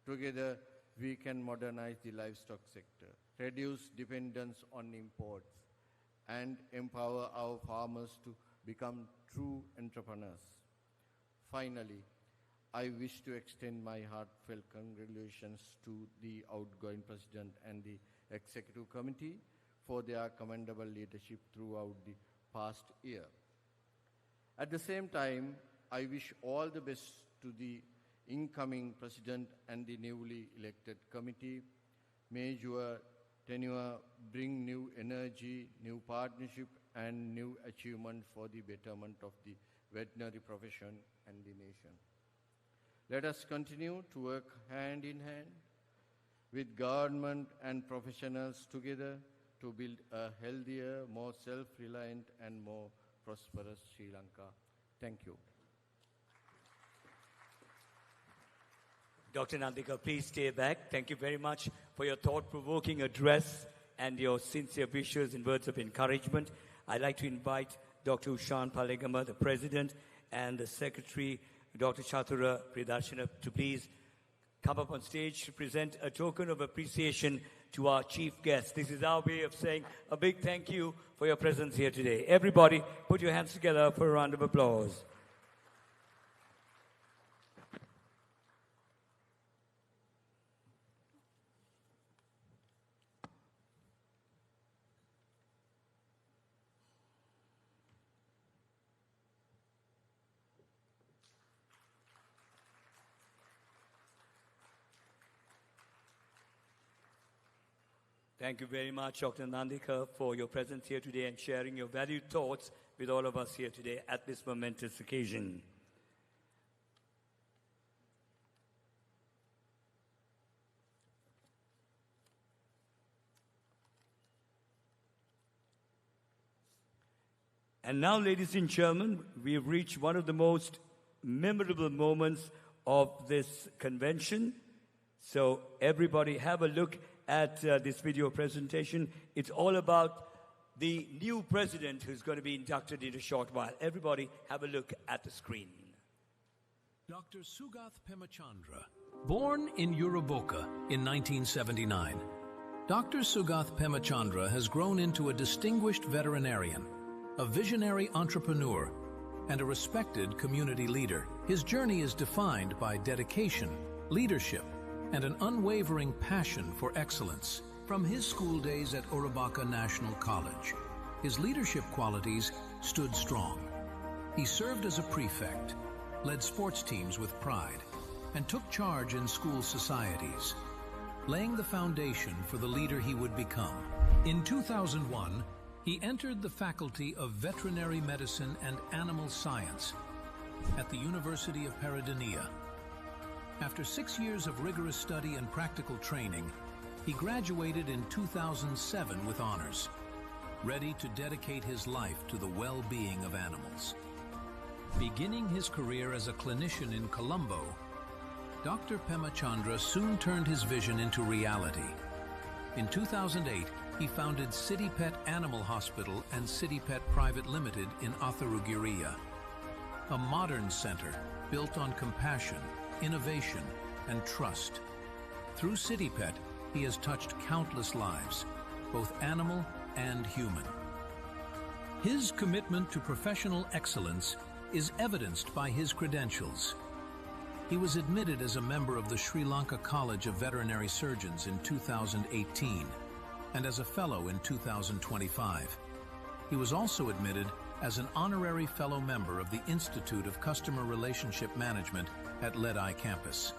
Together, we can modernize the livestock sector, reduce dependence on imports, and empower our farmers to become true entrepreneurs. Finally, I wish to extend my heartfelt congratulations to the outgoing President and the Executive Committee for their commendable leadership throughout the past year. At the same time, I wish all the best to the incoming President and the newly elected committee. May your tenure bring new energy, new partnership, and new achievement for the betterment of the veterinary profession and the nation. Let us continue to work hand in hand with government and professionals together to build a healthier, more self-reliant, and more prosperous Sri Lanka. Thank you. Dr. Nandika, please stay back. Thank you very much for your thought-provoking address and your sincere wishes and words of encouragement. I'd like to invite Dr. Ushan Palegama, the President, and the Secretary, Dr. Chatura Pridarshana, to please come up on stage to present a token of appreciation to our chief guest. This is our way of saying a big thank you for your presence here today. Everybody, put your hands together for a round of applause. Thank you very much, Dr. Nandika, for your presence here today and sharing your valued thoughts with all of us here today at this momentous occasion. And now, ladies and gentlemen, we have reached one of the most memorable moments of this convention. So everybody have a look at this video presentation. It's all about the new president who's going to be inducted in a short while. Everybody have a look at the screen. Dr. Sugath Pemachandra, born in Uraboka in 1979. Dr. Sugath Pemachandra has grown into a distinguished veterinarian, a visionary entrepreneur, and a respected community leader. His journey is defined by dedication, leadership, and an unwavering passion for excellence. From his school days at Uraboka National College, his leadership qualities stood strong. He served as a prefect, led sports teams with pride, and took charge in school societies, laying the foundation for the leader he would become. In 2001, he entered the Faculty of Veterinary Medicine and Animal Science at the University of Peradeniya. After 6 years of rigorous study and practical training, he graduated in 2007 with honors, ready to dedicate his life to the well-being of animals. Beginning his career as a clinician in Colombo, Dr. Pemachandra soon turned his vision into reality. In 2008, he founded City Pet Animal Hospital and City Pet Private Limited in Atharugiriya, a modern center built on compassion, innovation, and trust. Through City Pet, he has touched countless lives, both animal and human. His commitment to professional excellence is evidenced by his credentials. He was admitted as a member of the Sri Lanka College of Veterinary Surgeons in 2018 and as a fellow in 2025. He was also admitted as an honorary fellow member of the Institute of Customer Relationship Management at Ledi campus.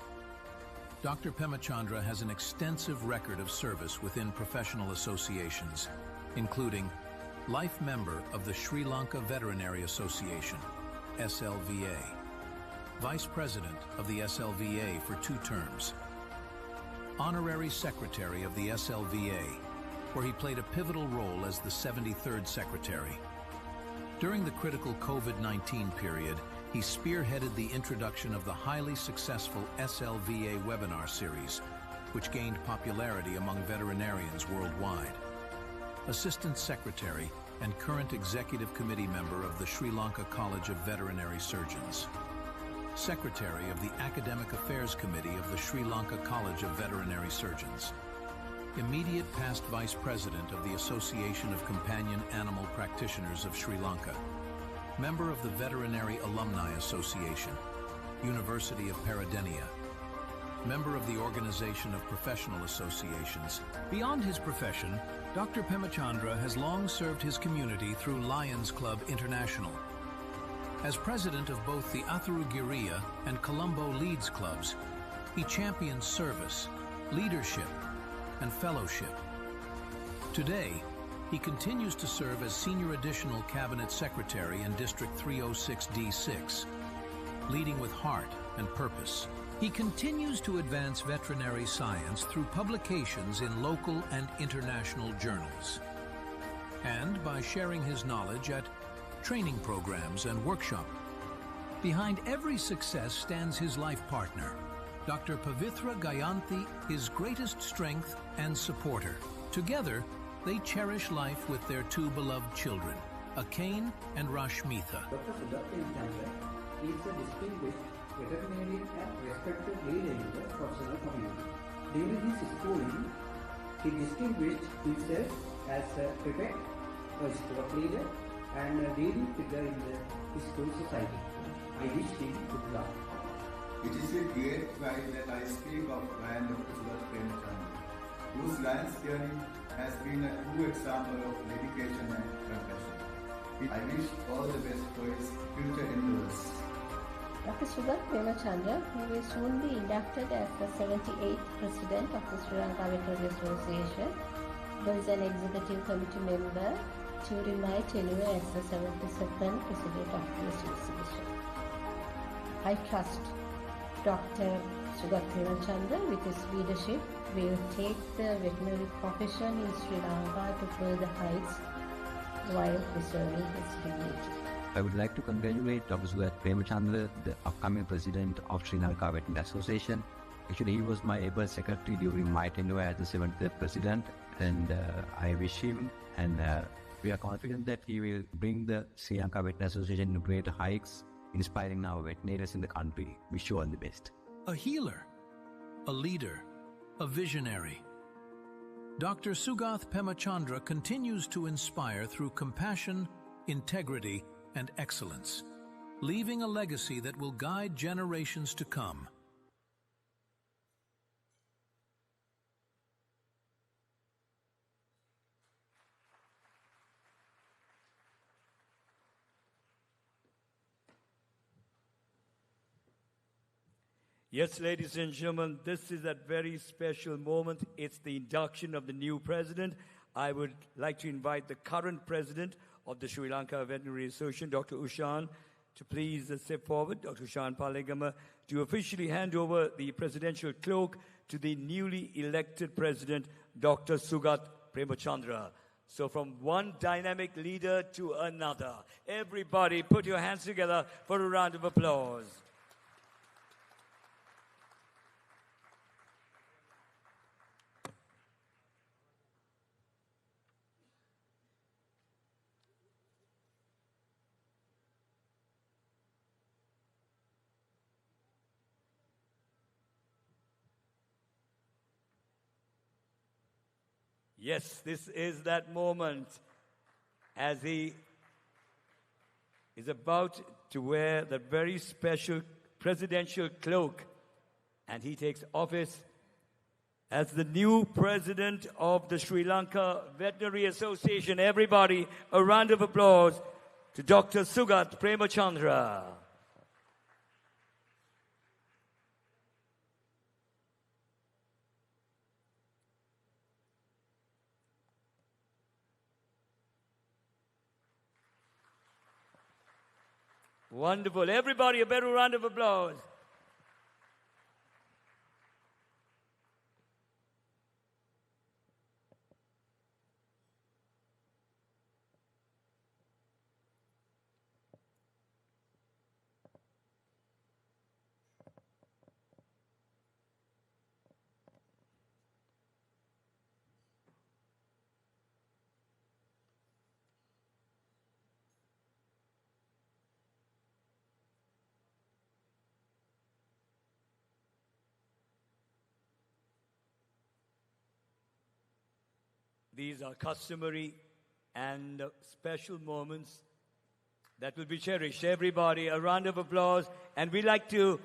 Dr. Pemachandra has an extensive record of service within professional associations, including life member of the Sri Lanka Veterinary Association, SLVA, Vice President of the SLVA for 2 terms, Honorary Secretary of the SLVA, where he played a pivotal role as the 73rd Secretary. During the critical COVID-19 period, he spearheaded the introduction of the highly successful SLVA webinar series, which gained popularity among veterinarians worldwide. Assistant Secretary and current Executive Committee member of the Sri Lanka College of Veterinary Surgeons. Secretary of the Academic Affairs Committee of the Sri Lanka College of Veterinary Surgeons. Immediate past Vice President of the Association of Companion Animal Practitioners of Sri Lanka. Member of the Veterinary Alumni Association, University of Peradeniya. Member of the Organization of Professional Associations. Beyond his profession, Dr. Pemachandra has long served his community through Lions Club International. As president of both the Atharugiriya and Colombo Leeds clubs, he champions service, leadership, and fellowship. Today, he continues to serve as Senior Additional Cabinet Secretary in District 306D6, leading with heart and purpose. He continues to advance veterinary science through publications in local and international journals, and by sharing his knowledge at training programs and workshops. Behind every success stands his life partner, Dr. Pavitra Gayanthi, his greatest strength and supporter. Together, they cherish life with their 2 beloved children, Akane and Rashmitha. Dr. Sugath Pemachandra is a distinguished veterinarian and respected leader in the professional community. During his schooling, he distinguished himself as a prefect, a sport leader, and a leading figure in the school society. I wish him good luck. It is with great pride that I speak of Lion Dr. Sugath Pemachandra, whose Lion's journey has been a true example of dedication and compassion. I wish all the best for his future endeavors. Dr. Sugath Pemachandra, who will soon be inducted as the 78th President of the Sri Lanka Veterinary Association, was an executive committee member during my tenure as the 72nd President of the Association. I trust Dr. Sugath Premachandra with his leadership will take the veterinary profession in Sri Lanka to further heights while preserving its dignity. I would like to congratulate Dr. Sugath Premachandra, the upcoming president of Sri Lanka Veterinary Association. Actually, he was my able secretary during my tenure as the 70th president, and I wish him, and we are confident that he will bring the Sri Lanka Veterinary Association to greater heights, inspiring our veterinarians in the country. Wish you all the best. A healer, a leader, a visionary. Dr. Sugath Premachandra continues to inspire through compassion, integrity, and excellence, leaving a legacy that will guide generations to come. Yes, ladies and gentlemen, this is a very special moment. It's the induction of the new president. I would like to invite the current president of the Sri Lanka Veterinary Association, Dr. Ushan, to please step forward, Dr. Ushan Palegama, to officially hand over the presidential cloak to the newly elected president, Dr. Sugath Premachandra. So from one dynamic leader to another. Everybody put your hands together for a round of applause. Yes, this is that moment as he is about to wear the very special presidential cloak, and he takes office as the new president of the Sri Lanka Veterinary Association. Everybody, a round of applause to Dr. Sugath Premachandra. Wonderful. Everybody, a better round of applause. These are customary and special moments that will be cherished. Everybody, a round of applause. And we'd like to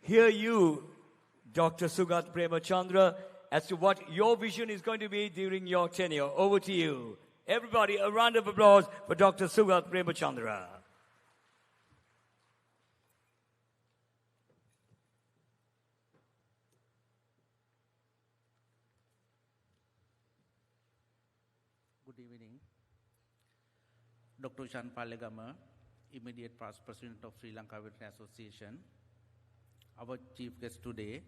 hear you, Dr. Sugath Premachandra, as to what your vision is going to be during your tenure. Over to you. Everybody, a round of applause for Dr. Sugath Premachandra. Good evening. Dr. Ushan Palegama, immediate past president of Sri Lanka Veterinary Association. Our chief guest today,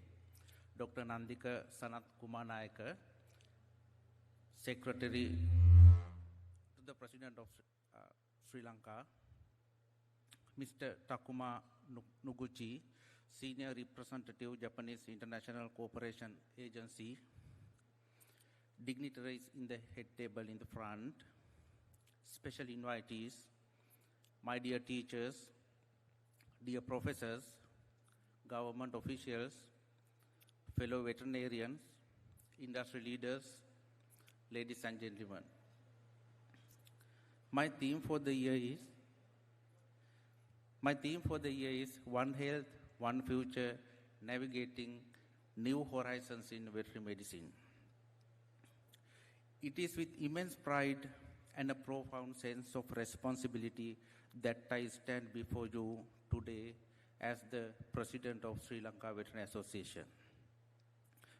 Dr. Nandika Sanath Kumanayake, secretary to the president of Sri Lanka. Mr. Takuma Noguchi, senior representative, Japanese International Cooperation Agency. Dignitaries in the head table in the front, special invitees, my dear teachers, dear professors, government officials, fellow veterinarians, industry leaders, ladies and gentlemen. My theme for the year is One Health, One Future, Navigating New Horizons in Veterinary Medicine. It is with immense pride and a profound sense of responsibility that I stand before you today as the President of Sri Lanka Veterinary Association.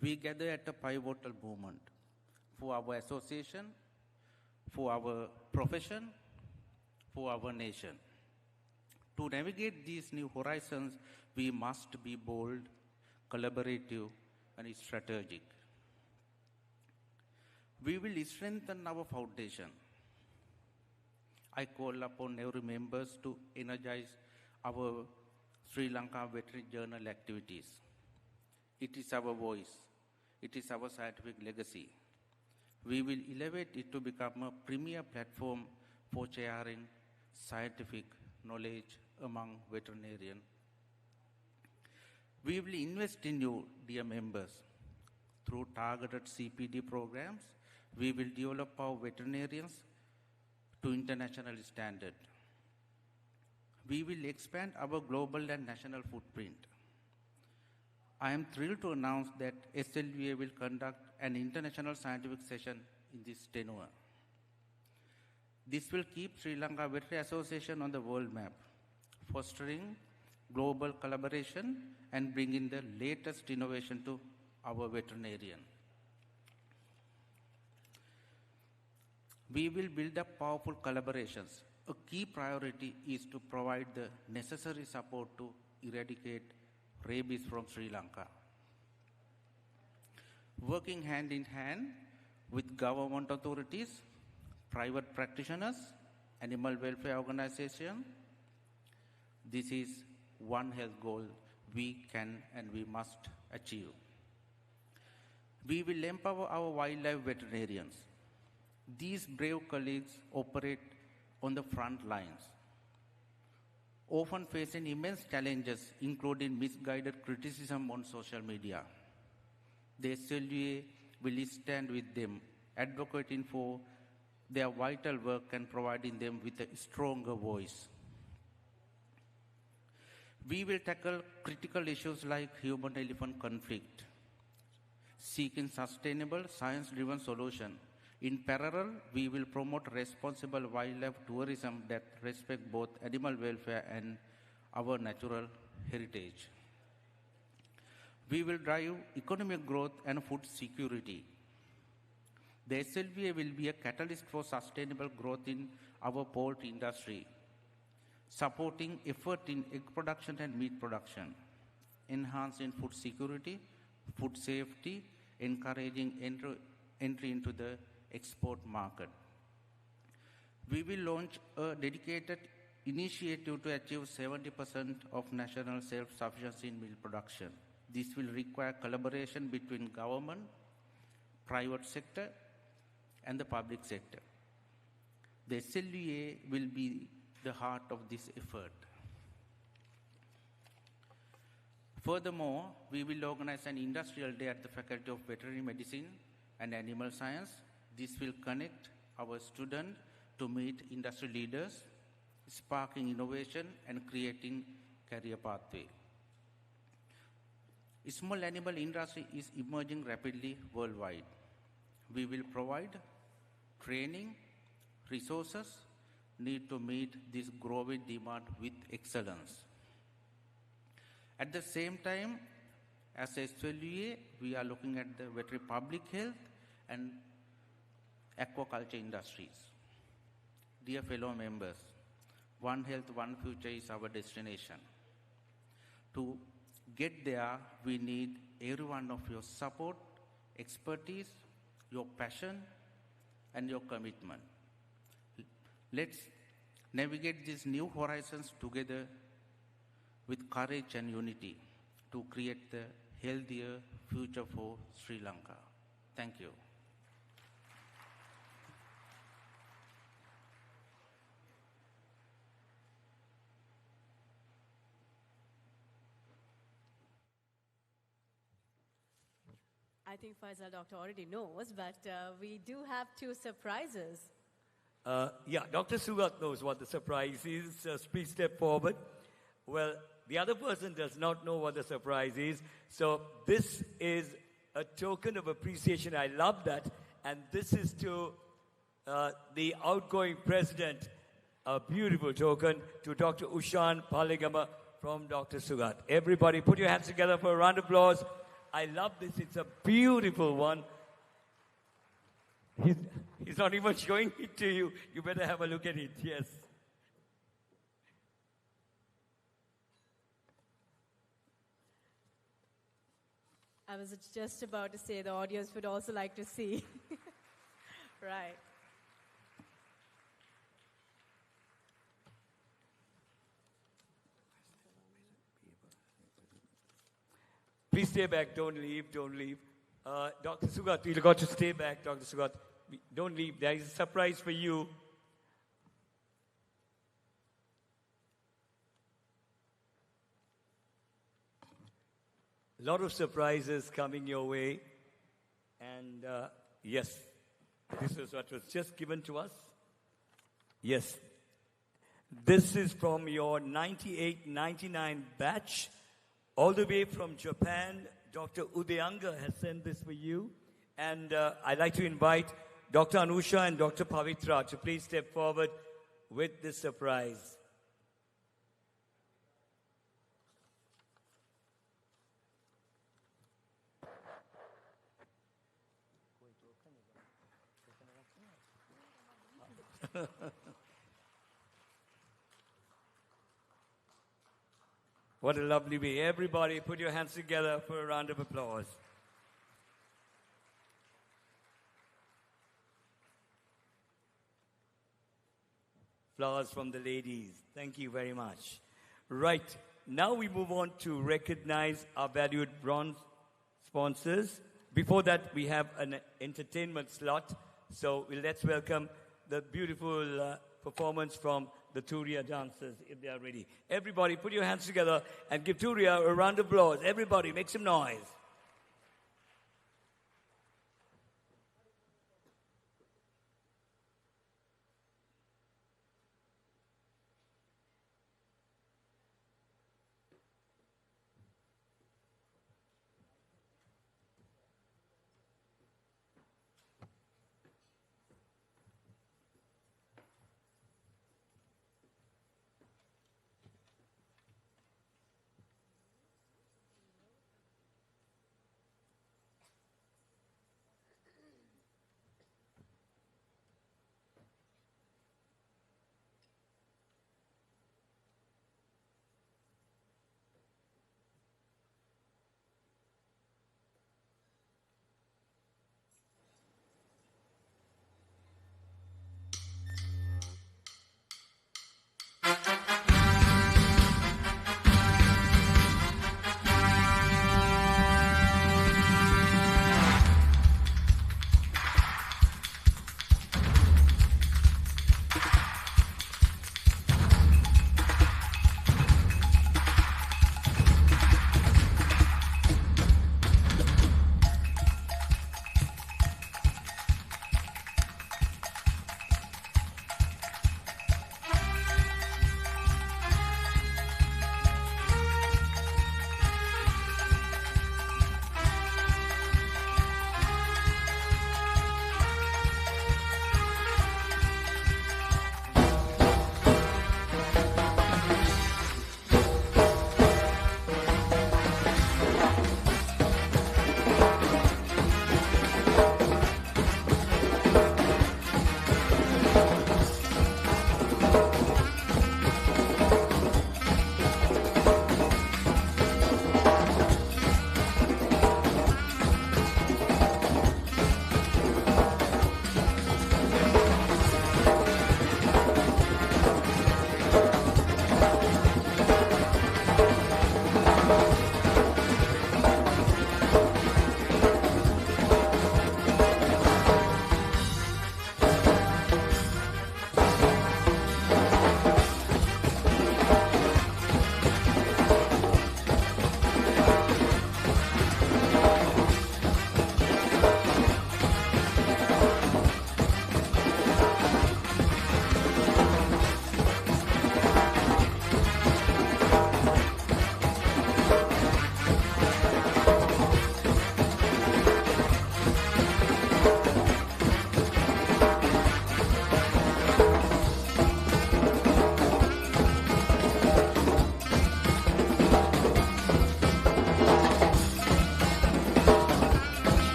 We gather at a pivotal moment for our association, for our profession, for our nation. To navigate these new horizons, we must be bold, collaborative, and strategic. We will strengthen our foundation. I call upon every members to energize our Sri Lanka Veterinary Journal activities. It is our voice. It is our scientific legacy. We will elevate it to become a premier platform for sharing scientific knowledge among veterinarians. We will invest in you, dear members. Through targeted CPD programs, we will develop our veterinarians to international standard. We will expand our global and national footprint. I am thrilled to announce that SLVA will conduct an international scientific session in this tenure. This will keep Sri Lanka Veterinary Association on the world map, fostering global collaboration and bringing the latest innovation to our veterinarian. We will build up powerful collaborations. A key priority is to provide the necessary support to eradicate rabies from Sri Lanka. Working hand in hand with government authorities, private practitioners, animal welfare organizations, this is one health goal we can and we must achieve. We will empower our wildlife veterinarians. These brave colleagues operate on the front lines, often facing immense challenges, including misguided criticism on social media. The SLVA will stand with them, advocating for their vital work and providing them with a stronger voice. We will tackle critical issues like human-elephant conflict, seeking sustainable, science-driven solutions. In parallel, we will promote responsible wildlife tourism that respects both animal welfare and our natural heritage. We will drive economic growth and food security. The SLVA will be a catalyst for sustainable growth in our poultry industry, supporting effort in egg production and meat production, enhancing food security, food safety, encouraging entry into the export market. We will launch a dedicated initiative to achieve 70% of national self-sufficiency in milk production. This will require collaboration between government, private sector, and the public sector. The SLVA will be the heart of this effort. Furthermore, we will organize an industrial day at the Faculty of Veterinary Medicine and Animal Science. This will connect our students to meet industry leaders, sparking innovation and creating career pathway. Small animal industry is emerging rapidly worldwide. We will provide training, resources needed to meet this growing demand with excellence. At the same time, as SLVA, we are looking at the veterinary public health and aquaculture industries. Dear fellow members, One Health, One Future is our destination. To get there, we need every one of your support, expertise, your passion, and your commitment. Let's navigate these new horizons together with courage and unity to create the healthier future for Sri Lanka. Thank you. I think Faisal Doctor already knows, but we do have two surprises. Yeah, Dr. Sugath knows what the surprise is. Please step forward. Well, the other person does not know what the surprise is. So this is a token of appreciation. I love that. And this is to the outgoing president, a beautiful token to Dr. Ushan Paligama from Dr. Sugath. Everybody put your hands together for a round of applause. I love this. It's a beautiful one. He's not even showing it to you. You better have a look at it, yes. I was just about to say the audience would also like to see. Right. Please stay back. Don't leave. Don't leave. Dr. Sugat, you've got to stay back, Dr. Sugat. Don't leave. There is a surprise for you. A lot of surprises coming your way. And yes, this is what was just given to us. Yes. This is from your 98-99 batch. All the way from Japan, Dr. Udayanga has sent this for you. And I'd like to invite Dr. Anusha and Dr. Pavitra to please step forward with this surprise. What a lovely way. Everybody put your hands together for a round of applause. Flowers from the ladies. Thank you very much. Right. Now we move on to recognize our valued bronze sponsors. Before that, we have an entertainment slot. So let's welcome the beautiful performance from the Turiya dancers, if they are ready. Everybody, put your hands together and give Turiya a round of applause. Everybody, make some noise.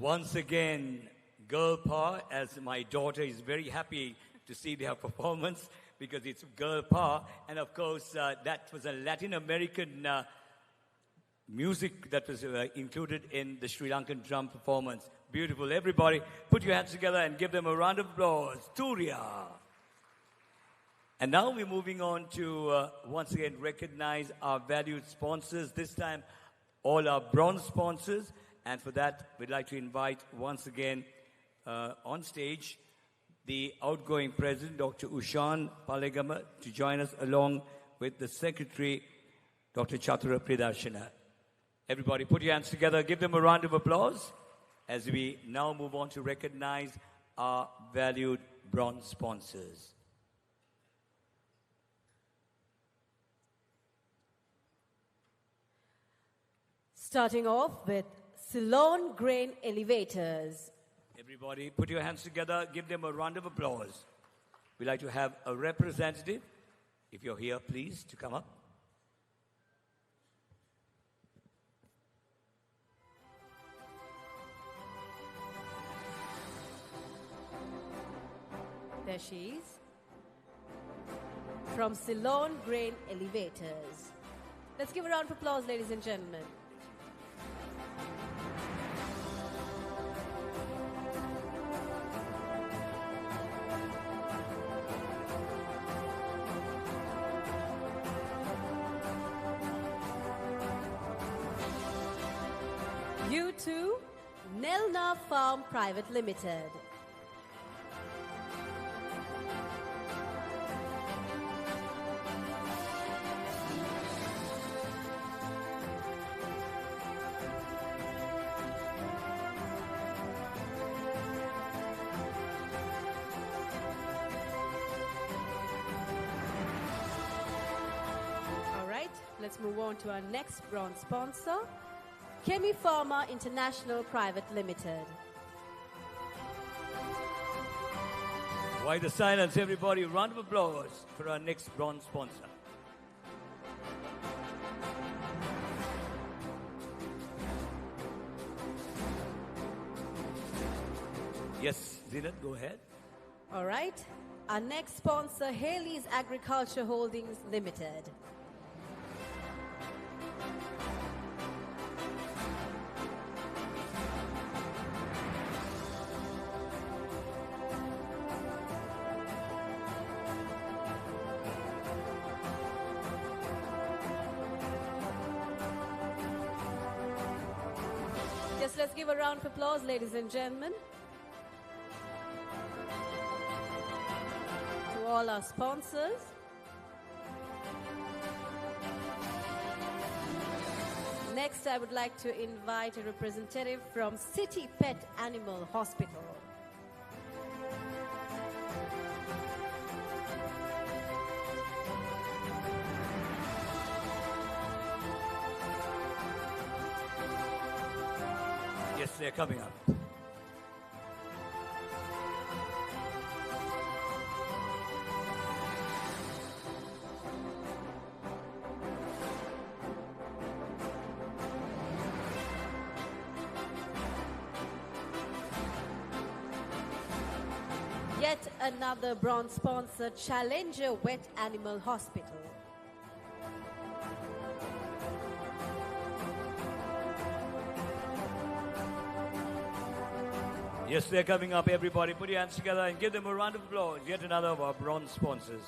once again, girl power, as my daughter is very happy to see their performance because it's girl power. And of course, that was a Latin American music that was included in the Sri Lankan drum performance. Beautiful. Everybody, put your hands together and give them a round of applause. Turiya. And now we're moving on to once again recognize our valued sponsors. This time, all our bronze sponsors. And for that, we'd like to invite once again on stage the outgoing president, Dr. Ushan Palegama, to join us along with the secretary, Dr. Chatura Pridarshana. Everybody put your hands together. Give them a round of applause as we now move on to recognize our valued bronze sponsors. Starting off with Ceylon Grain Elevators. Everybody, put your hands together. Give them a round of applause. We'd like to have a representative, if you're here, please, to come up. There she is. From Ceylon Grain Elevators. Let's give a round of applause, ladies and gentlemen. U2 Nelna Farm Private Limited. All right, let's move on to our next bronze sponsor, Chemi Pharma International Private Limited. Why the silence, everybody? Round of applause for our next bronze sponsor. Yes, Zinat, go ahead. All right, our next sponsor, Haley's Agriculture Holdings Limited. Yes, let's give a round of applause, ladies and gentlemen, to all our sponsors. Next, I would like to invite a representative from City Pet Animal Hospital. Yes, they're coming up. Yet another bronze sponsor, Challenger Wet Animal Hospital. Yes, they're coming up, everybody. Put your hands together and give them a round of applause. Yet another of our bronze sponsors.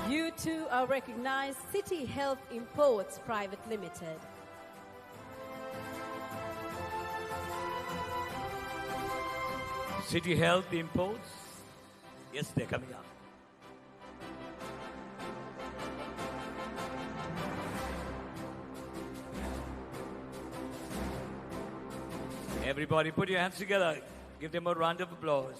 You too are recognized City Health Imports Private Limited. City Health Imports. Yes, they're coming up. Everybody put your hands together. Give them a round of applause.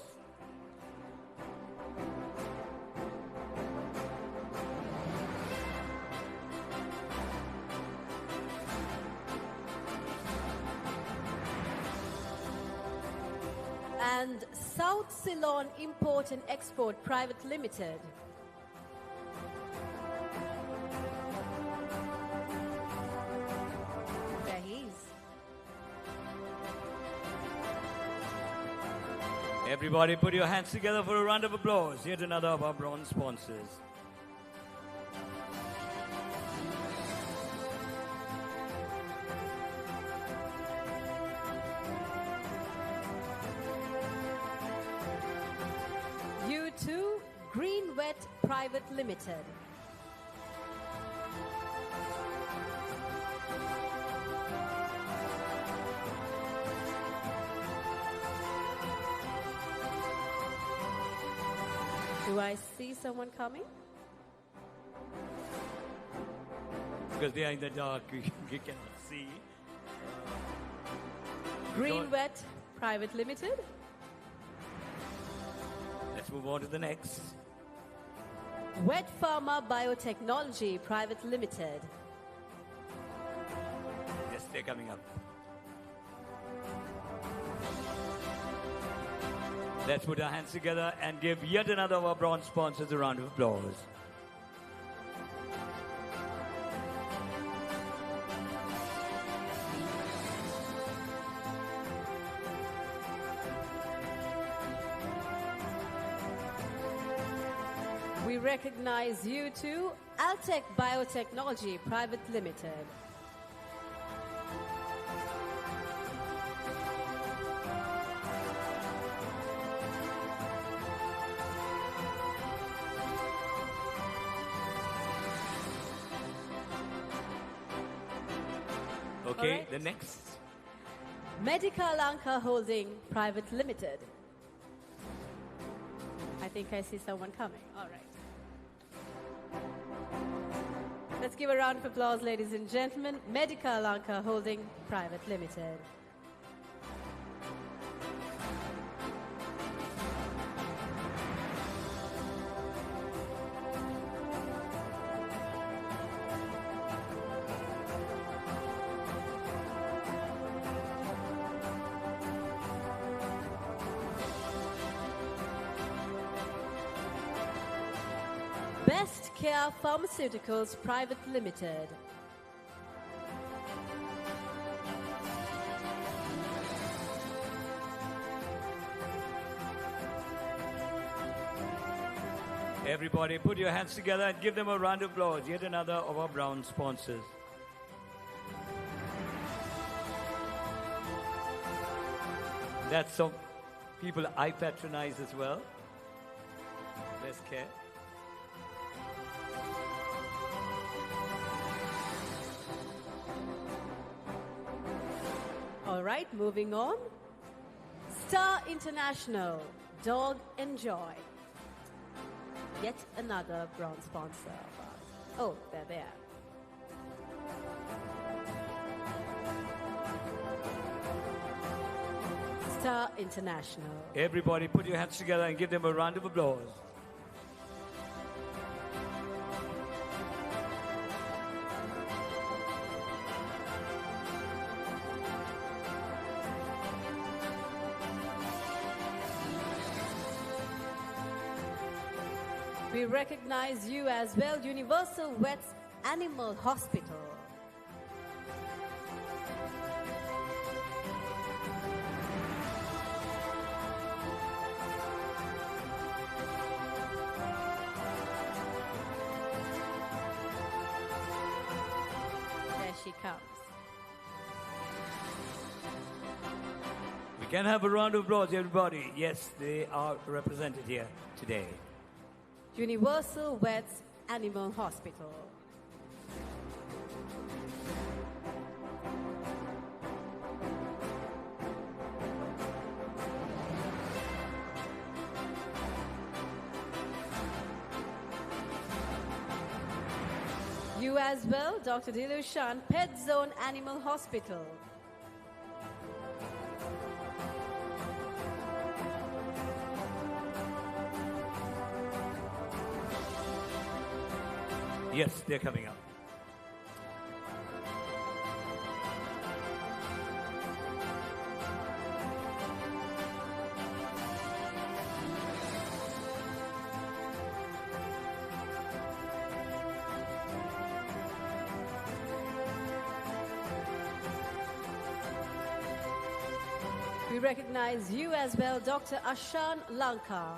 and South Ceylon Import and Export Private Limited. There he is. Everybody put your hands together for a round of applause. Yet another of our bronze sponsors. U2 Green Wet Private Limited. Do I see someone coming? Because they are in the dark, you cannot see. Green Wet Private Limited. Let's move on to the next. Wet Pharma Biotechnology Private Limited. Yes, they're coming up. Let's put our hands together and give yet another of our bronze sponsors a round of applause. We recognize you too, Altec Biotechnology Private Limited. Okay, right. the next. Medica Lanka Holding Private Limited. I think I see someone coming. All right. Let's give a round of applause, ladies and gentlemen. Medica Lanka Holding Private Limited. Best Care Pharmaceuticals Private Limited. Everybody put your hands together and give them a round of applause. Yet another of our brown sponsors. That's some people I patronize as well. Best Care. All right, moving on. Star International, Dog Enjoy. Yet another bronze sponsor of ours. Oh, they're there. Star International. Everybody put your hands together and give them a round of applause. We recognize you as well, Universal Vets Animal Hospital. There she comes. We can have a round of applause, everybody. Yes, they are represented here today. Universal Vets Animal Hospital. You as well, Dr. Dilushan, Pet Zone Animal Hospital. Yes, they're coming up. We recognize you as well, Dr. Ashan Lanka.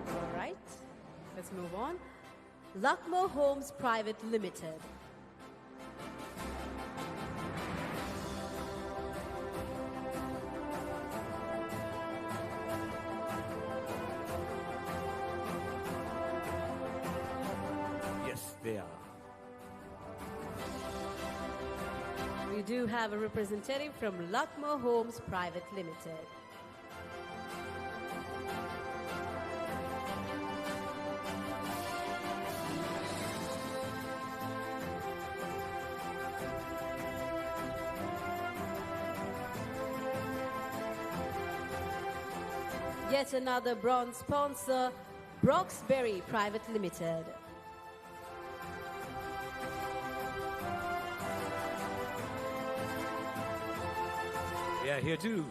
All right, let's move on. Lucknow Homes Private Limited. Yes, they are. We do have a representative from Lucknow Homes Private Limited. Yet another bronze sponsor, Broxberry Private Limited. Yeah, here too.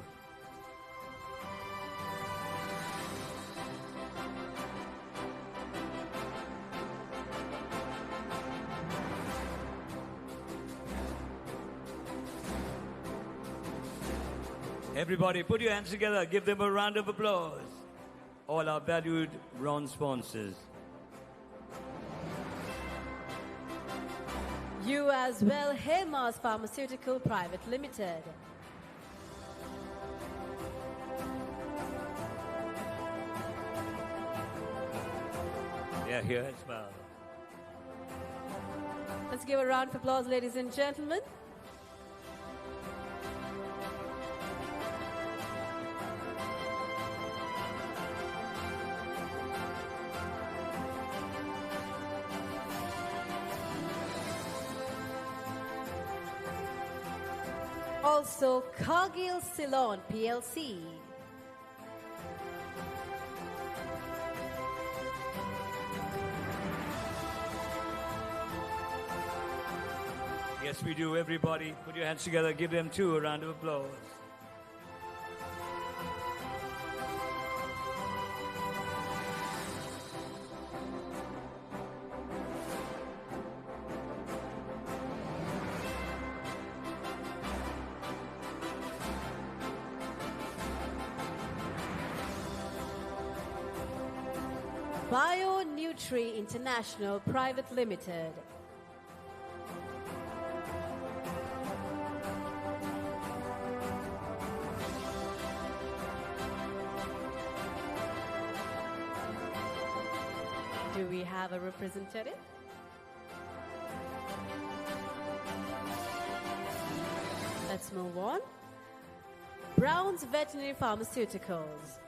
Everybody, put your hands together. Give them a round of applause. All our valued bronze sponsors. You as well, Helmars Pharmaceutical Private Limited. Yeah, here as well. Let's give a round of applause, ladies and gentlemen. Also, Cargill Ceylon PLC. Yes, we do. Everybody, put your hands together. Give them too a round of applause. BioNutri International Private Limited. Do we have a representative? Let's move on. Brown's Veterinary Pharmaceuticals.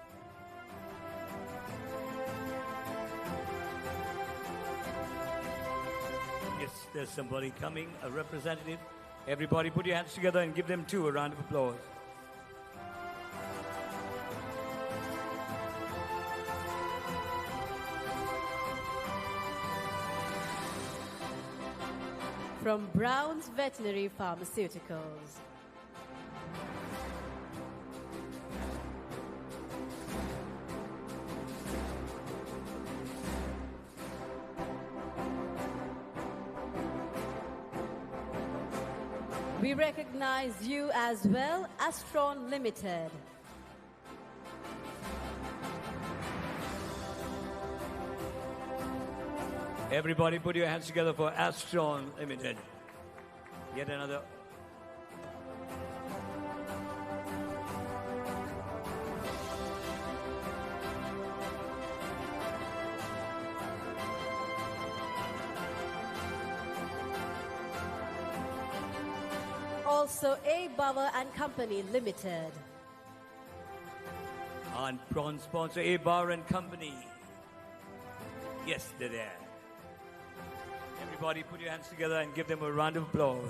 Yes, there's somebody coming, a representative. Everybody put your hands together and give them too a round of applause. From Brown's Veterinary Pharmaceuticals. We recognize you as well, Astron Limited. Everybody put your hands together for Astron Limited. Yet another. Also, A. Bauer and Company Limited. And bronze sponsor A. Bar and Company. Yes, they're there. Everybody put your hands together and give them a round of applause.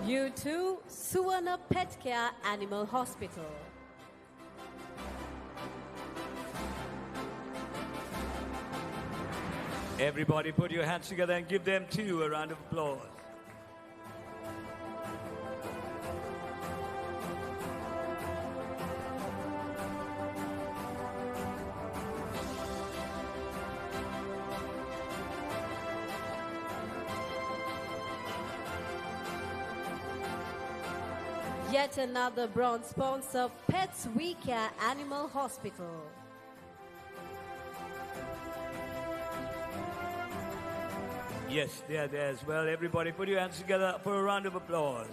You too, Suvarna Pet Care Animal Hospital. Everybody put your hands together and give them too a round of applause. Yet another bronze sponsor, Pets We Care Animal Hospital. Yes, they are there as well. Everybody put your hands together for a round of applause.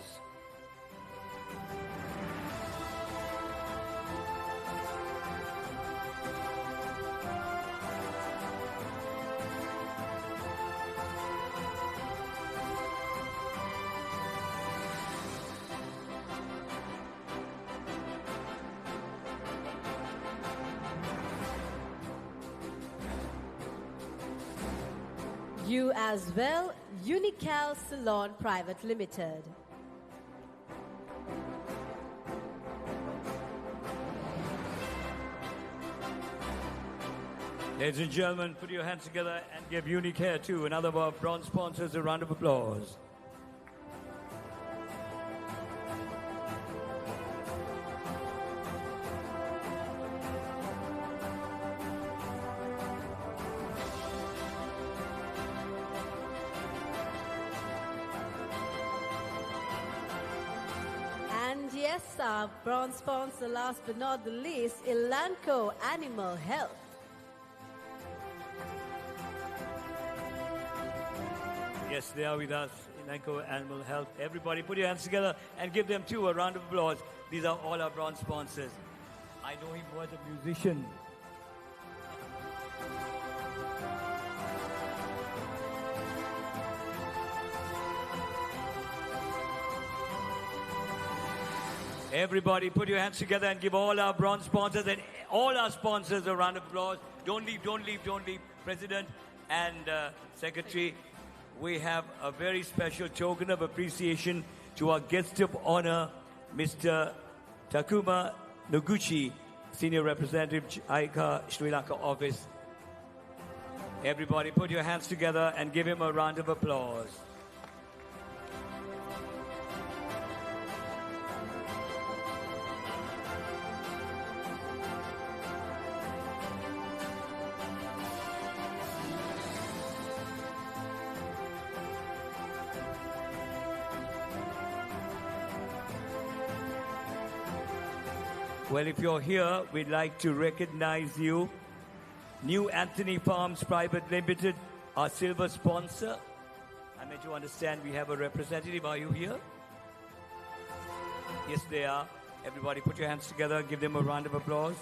You as well, Unical Salon Private Limited. Ladies and gentlemen, put your hands together and give Unicare too, another of our bronze sponsors, a round of applause. And yes, our bronze sponsor, last but not the least, Elanco Animal Health. Yes, they are with us, Elanco Animal Health. Everybody put your hands together and give them too a round of applause. These are all our bronze sponsors. I know him was a musician. Everybody put your hands together and give all our bronze sponsors and all our sponsors a round of applause. Don't leave, don't leave, don't leave. President and Secretary, we have a very special token of appreciation to our guest of honor, Mr. Takuma Noguchi, Senior Representative, ICA Sri Lanka Office. Everybody put your hands together and give him a round of applause. Well, if you're here, we'd like to recognize you. New Anthony Farms Private Limited, our silver sponsor. I meant to understand we have a representative. Are you here? Yes, they are. Everybody put your hands together. Give them a round of applause.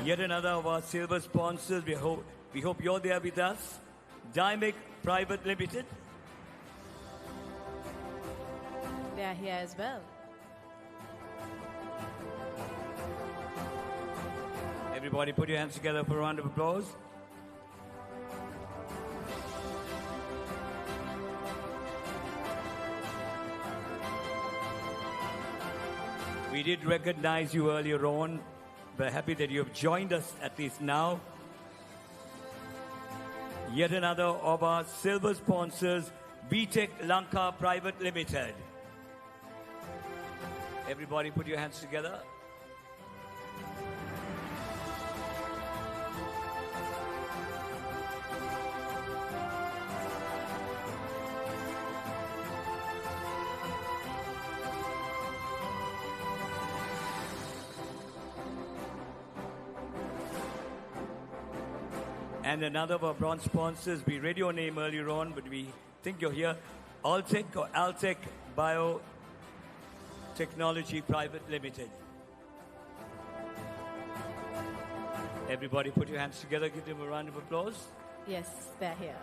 Yet another of our silver sponsors. We hope you're there with us. Dimec Private Limited. They are here as well. Everybody put your hands together for a round of applause. We did recognize you earlier on. We're happy that you have joined us at least now. Yet another of our silver sponsors, BTech Lanka Private Limited. Everybody put your hands together. And another of our bronze sponsors, we read your name earlier on, but we think you're here. Altec or Altec Biotechnology Private Limited. Everybody put your hands together, give them a round of applause. Yes, they're here.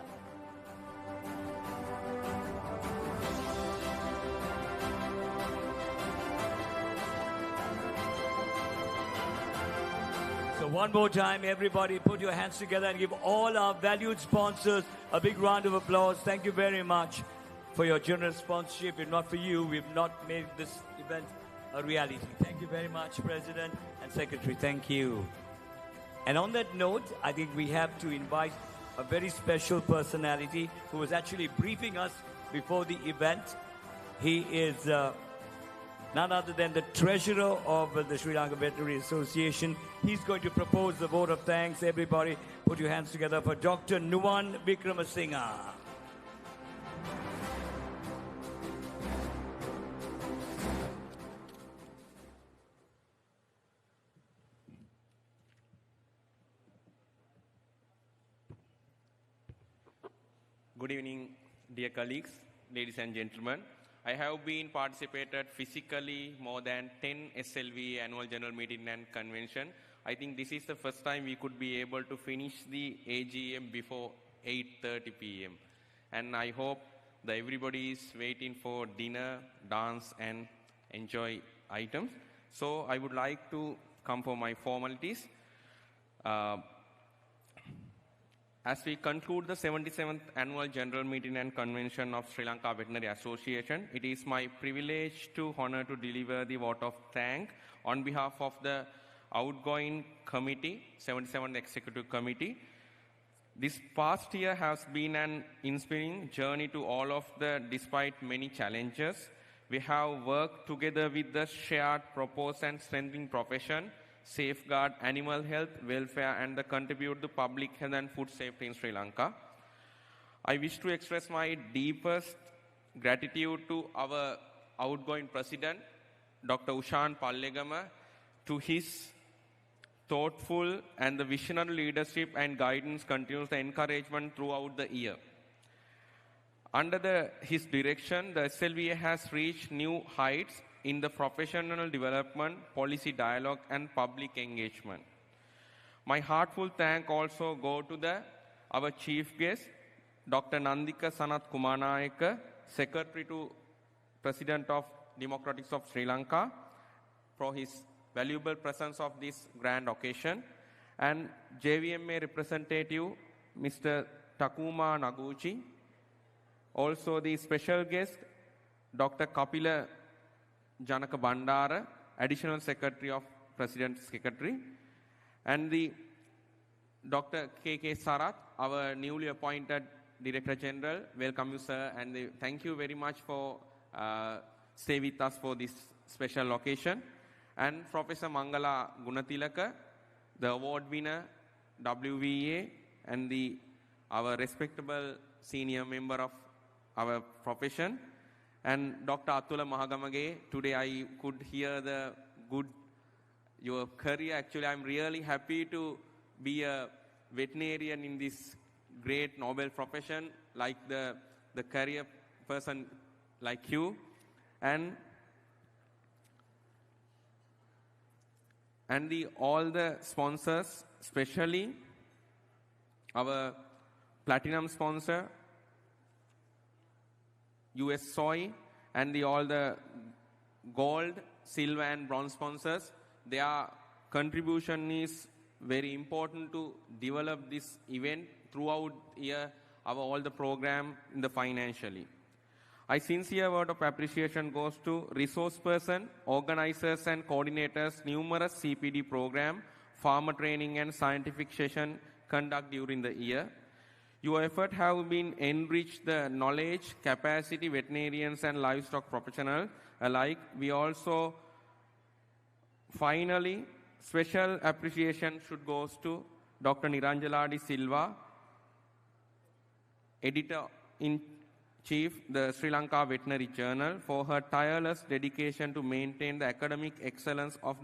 So one more time, everybody, put your hands together and give all our valued sponsors a big round of applause. Thank you very much for your generous sponsorship. If not for you, we've not made this event a reality. Thank you very much, President and Secretary. Thank you. And on that note, I think we have to invite a very special personality who was actually briefing us before the event. He is none other than the treasurer of the Sri Lanka Veterinary Association. He's going to propose the vote of thanks. Everybody put your hands together for Dr. Nuwan Wickramasinghe. Good evening, dear colleagues, ladies and gentlemen. I have been participated physically more than 10 SLVA annual general meeting and convention. I think this is the first time we could be able to finish the AGM before 8:30 p.m. And I hope that everybody is waiting for dinner, dance and enjoy items. So I would like to come for my formalities. As we conclude the 77th Annual General Meeting and Convention of Sri Lanka Veterinary Association, it is my privilege to honor to deliver the vote of thanks on behalf of the outgoing committee, 77th Executive Committee. This past year has been an inspiring journey to all of the, despite many challenges. We have worked together with the shared purpose and strengthening profession, safeguard animal health, welfare, and contribute to public health and food safety in Sri Lanka. I wish to express my deepest gratitude to our outgoing president, Dr. Ushan Pallegama, to his thoughtful and the visionary leadership and guidance continues the encouragement throughout the year. Under his direction, the SLVA has reached new heights in the professional development, policy dialogue, and public engagement. My heartfelt thanks also go to our chief guest, Dr. Nandika Sanath Kumanayake, Secretary to President of Democrats of Sri Lanka, for his valuable presence of this grand occasion, and JVMA representative, Mr. Takuma Naguchi, also the special guest, Dr. Kapila Janaka Bandara, Additional Secretary of President's Secretary, and the Dr. K.K. Sarath, our newly appointed Director General. Welcome you, sir, and thank you very much for stay with us for this special occasion. And Professor Mangala Gunatilaka, the award winner, WVA, and our respectable senior member of our profession. And Dr. Atula Mahagamage, today I could hear your career. Actually, I'm really happy to be a veterinarian in this great noble profession, like the career person like you. And all the sponsors, especially our platinum sponsor, US Soy, and all the gold, silver and bronze sponsors. Their contribution is very important to develop this event throughout year, all the program in the financially. I sincere word of appreciation goes to resource person, organizers and coordinators, numerous CPD program, farmer training and scientific session conduct during the year. Your effort have been enriched the knowledge, capacity, veterinarians and livestock professionals alike. We also, finally, special appreciation should goes to Dr. Niranjala Silva, Editor-in-Chief, the Sri Lanka Veterinary Journal, for her tireless dedication to maintain the academic excellence of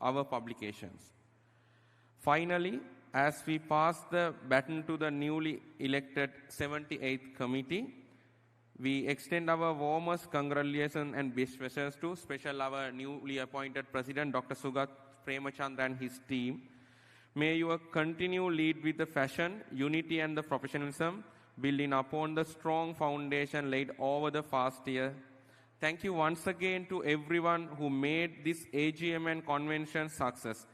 our publications. Finally, as we pass the baton to the newly elected 78th committee, we extend our warmest congratulations and best wishes to special our newly appointed President, Dr. Sugath Premachandra and his team. May you continue lead with the passion, unity and the professionalism, building upon the strong foundation laid over the past year. Thank you once again to everyone who made this AGM and convention success.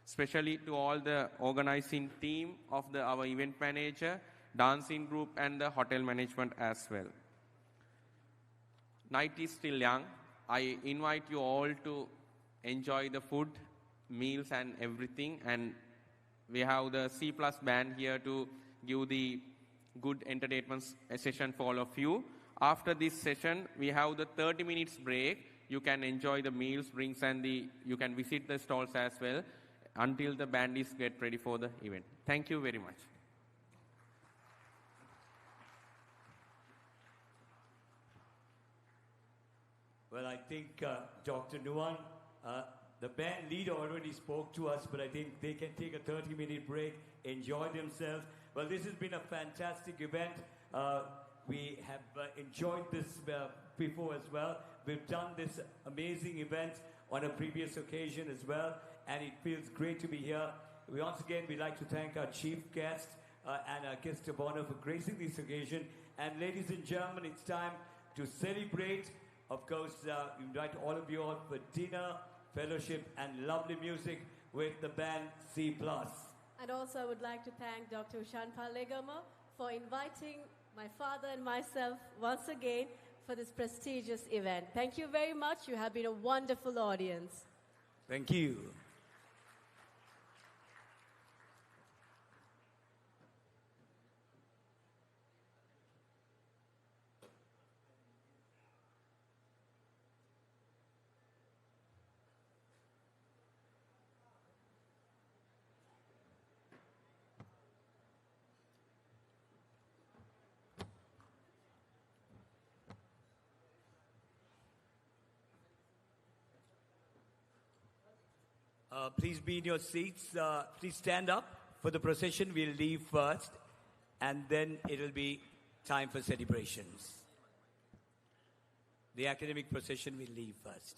especially to all the organizing team of our event manager, dancing group, and the hotel management as well. Night is still young. I invite you all to enjoy the food, meals, and everything. And we have the C+ band here to give the good entertainment session for all of you. After this session, we have the 30 minutes break. You can enjoy the meals, drinks, and you can visit the stalls as well until the band is get ready for the event. Thank you very much. Well, I think Dr. Nuwan, the band leader already spoke to us, but I think they can take a 30-minute break, enjoy themselves. Well, this has been a fantastic event. We have enjoyed this before as well. We've done this amazing event on a previous occasion as well, and it feels great to be here. Once again, we'd like to thank our chief guest and our guest of honor for gracing this occasion. And ladies and gentlemen, it's time to celebrate. Of course, we invite all of you out for dinner, fellowship, and lovely music with the band C+. And also I would like to thank Dr. Ushanpal Legama for inviting my father and myself once again for this prestigious event. Thank you very much. You have been a wonderful audience. Thank you. Please be in your seats. Please stand up for the procession. We'll leave first, and then it'll be time for celebrations. The academic procession will leave first.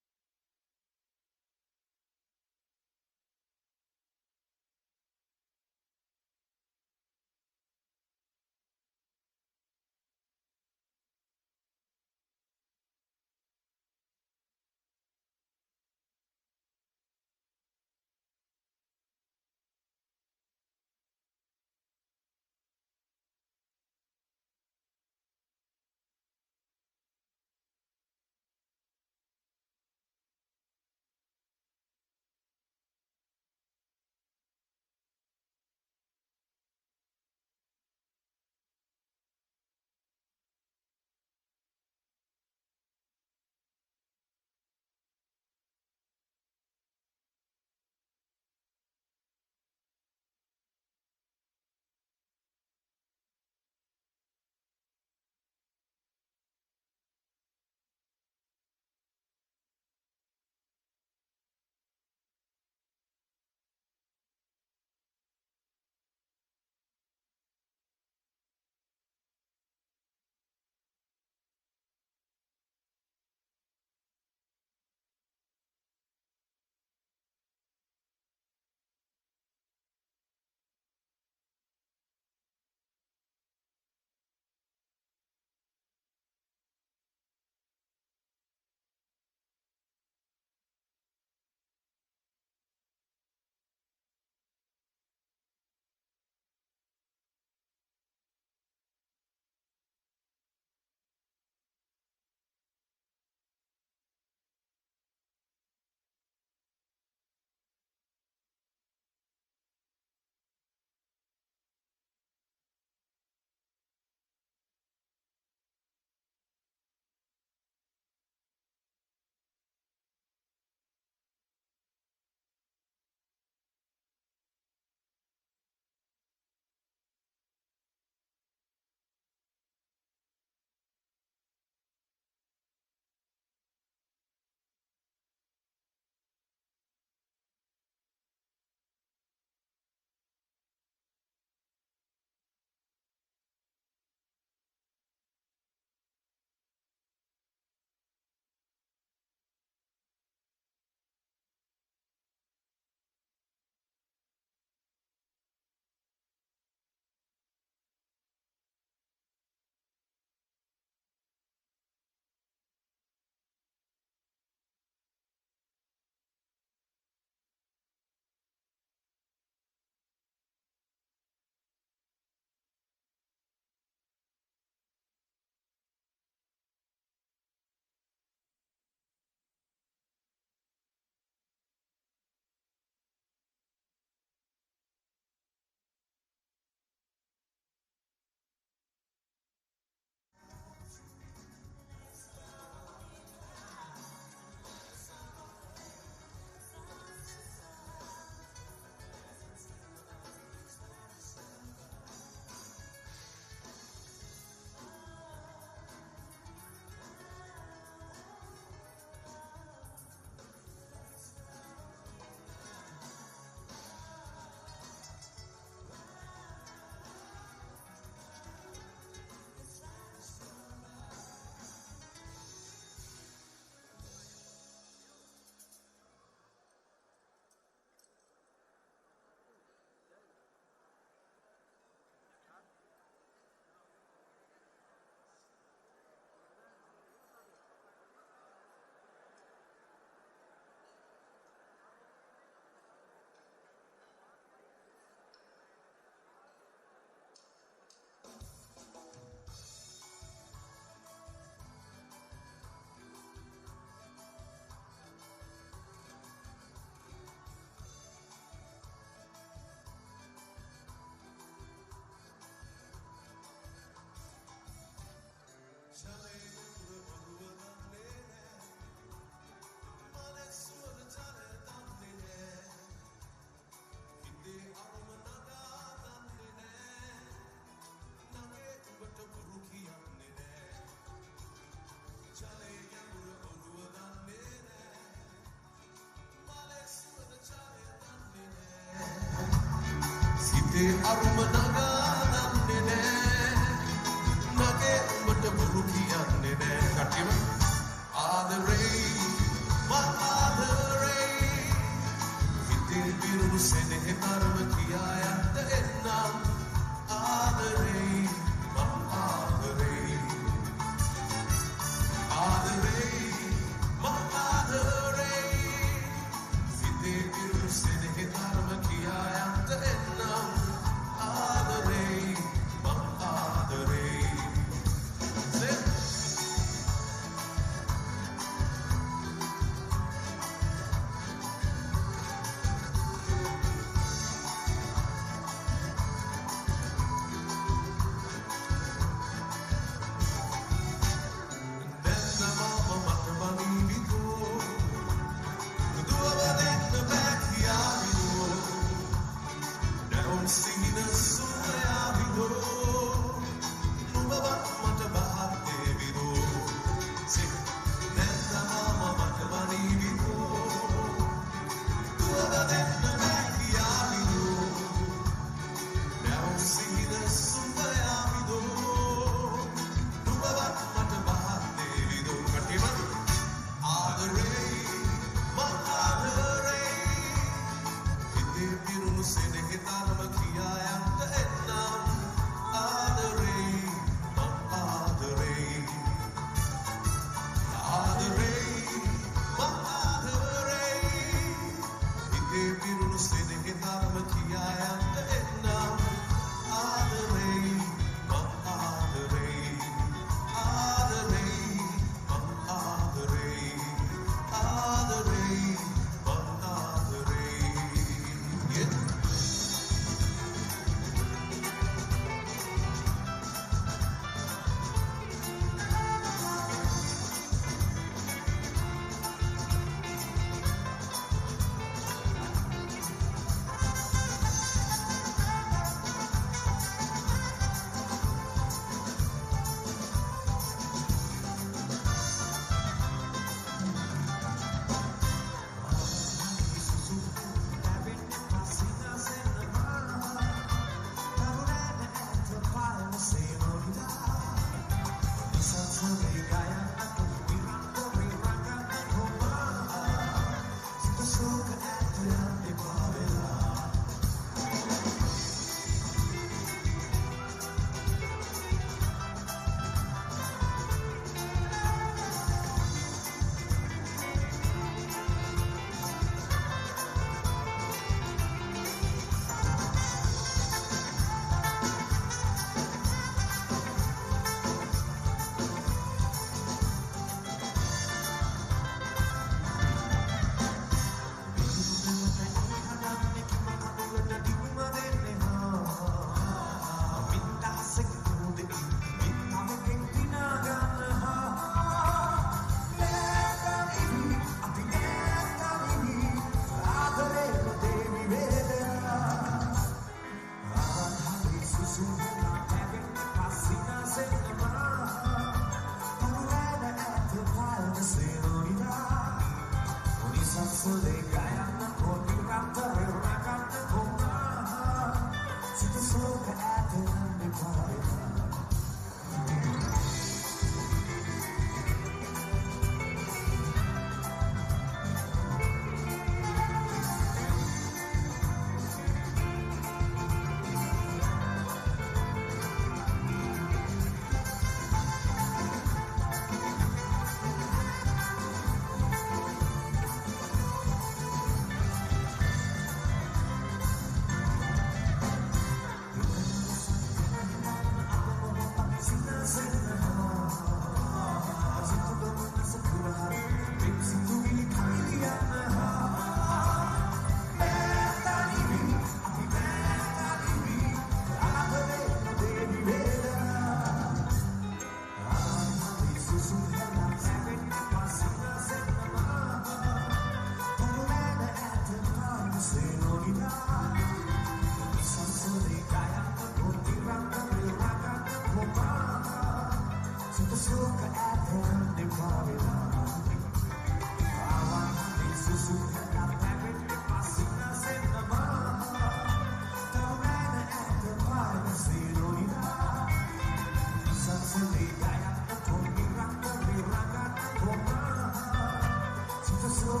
so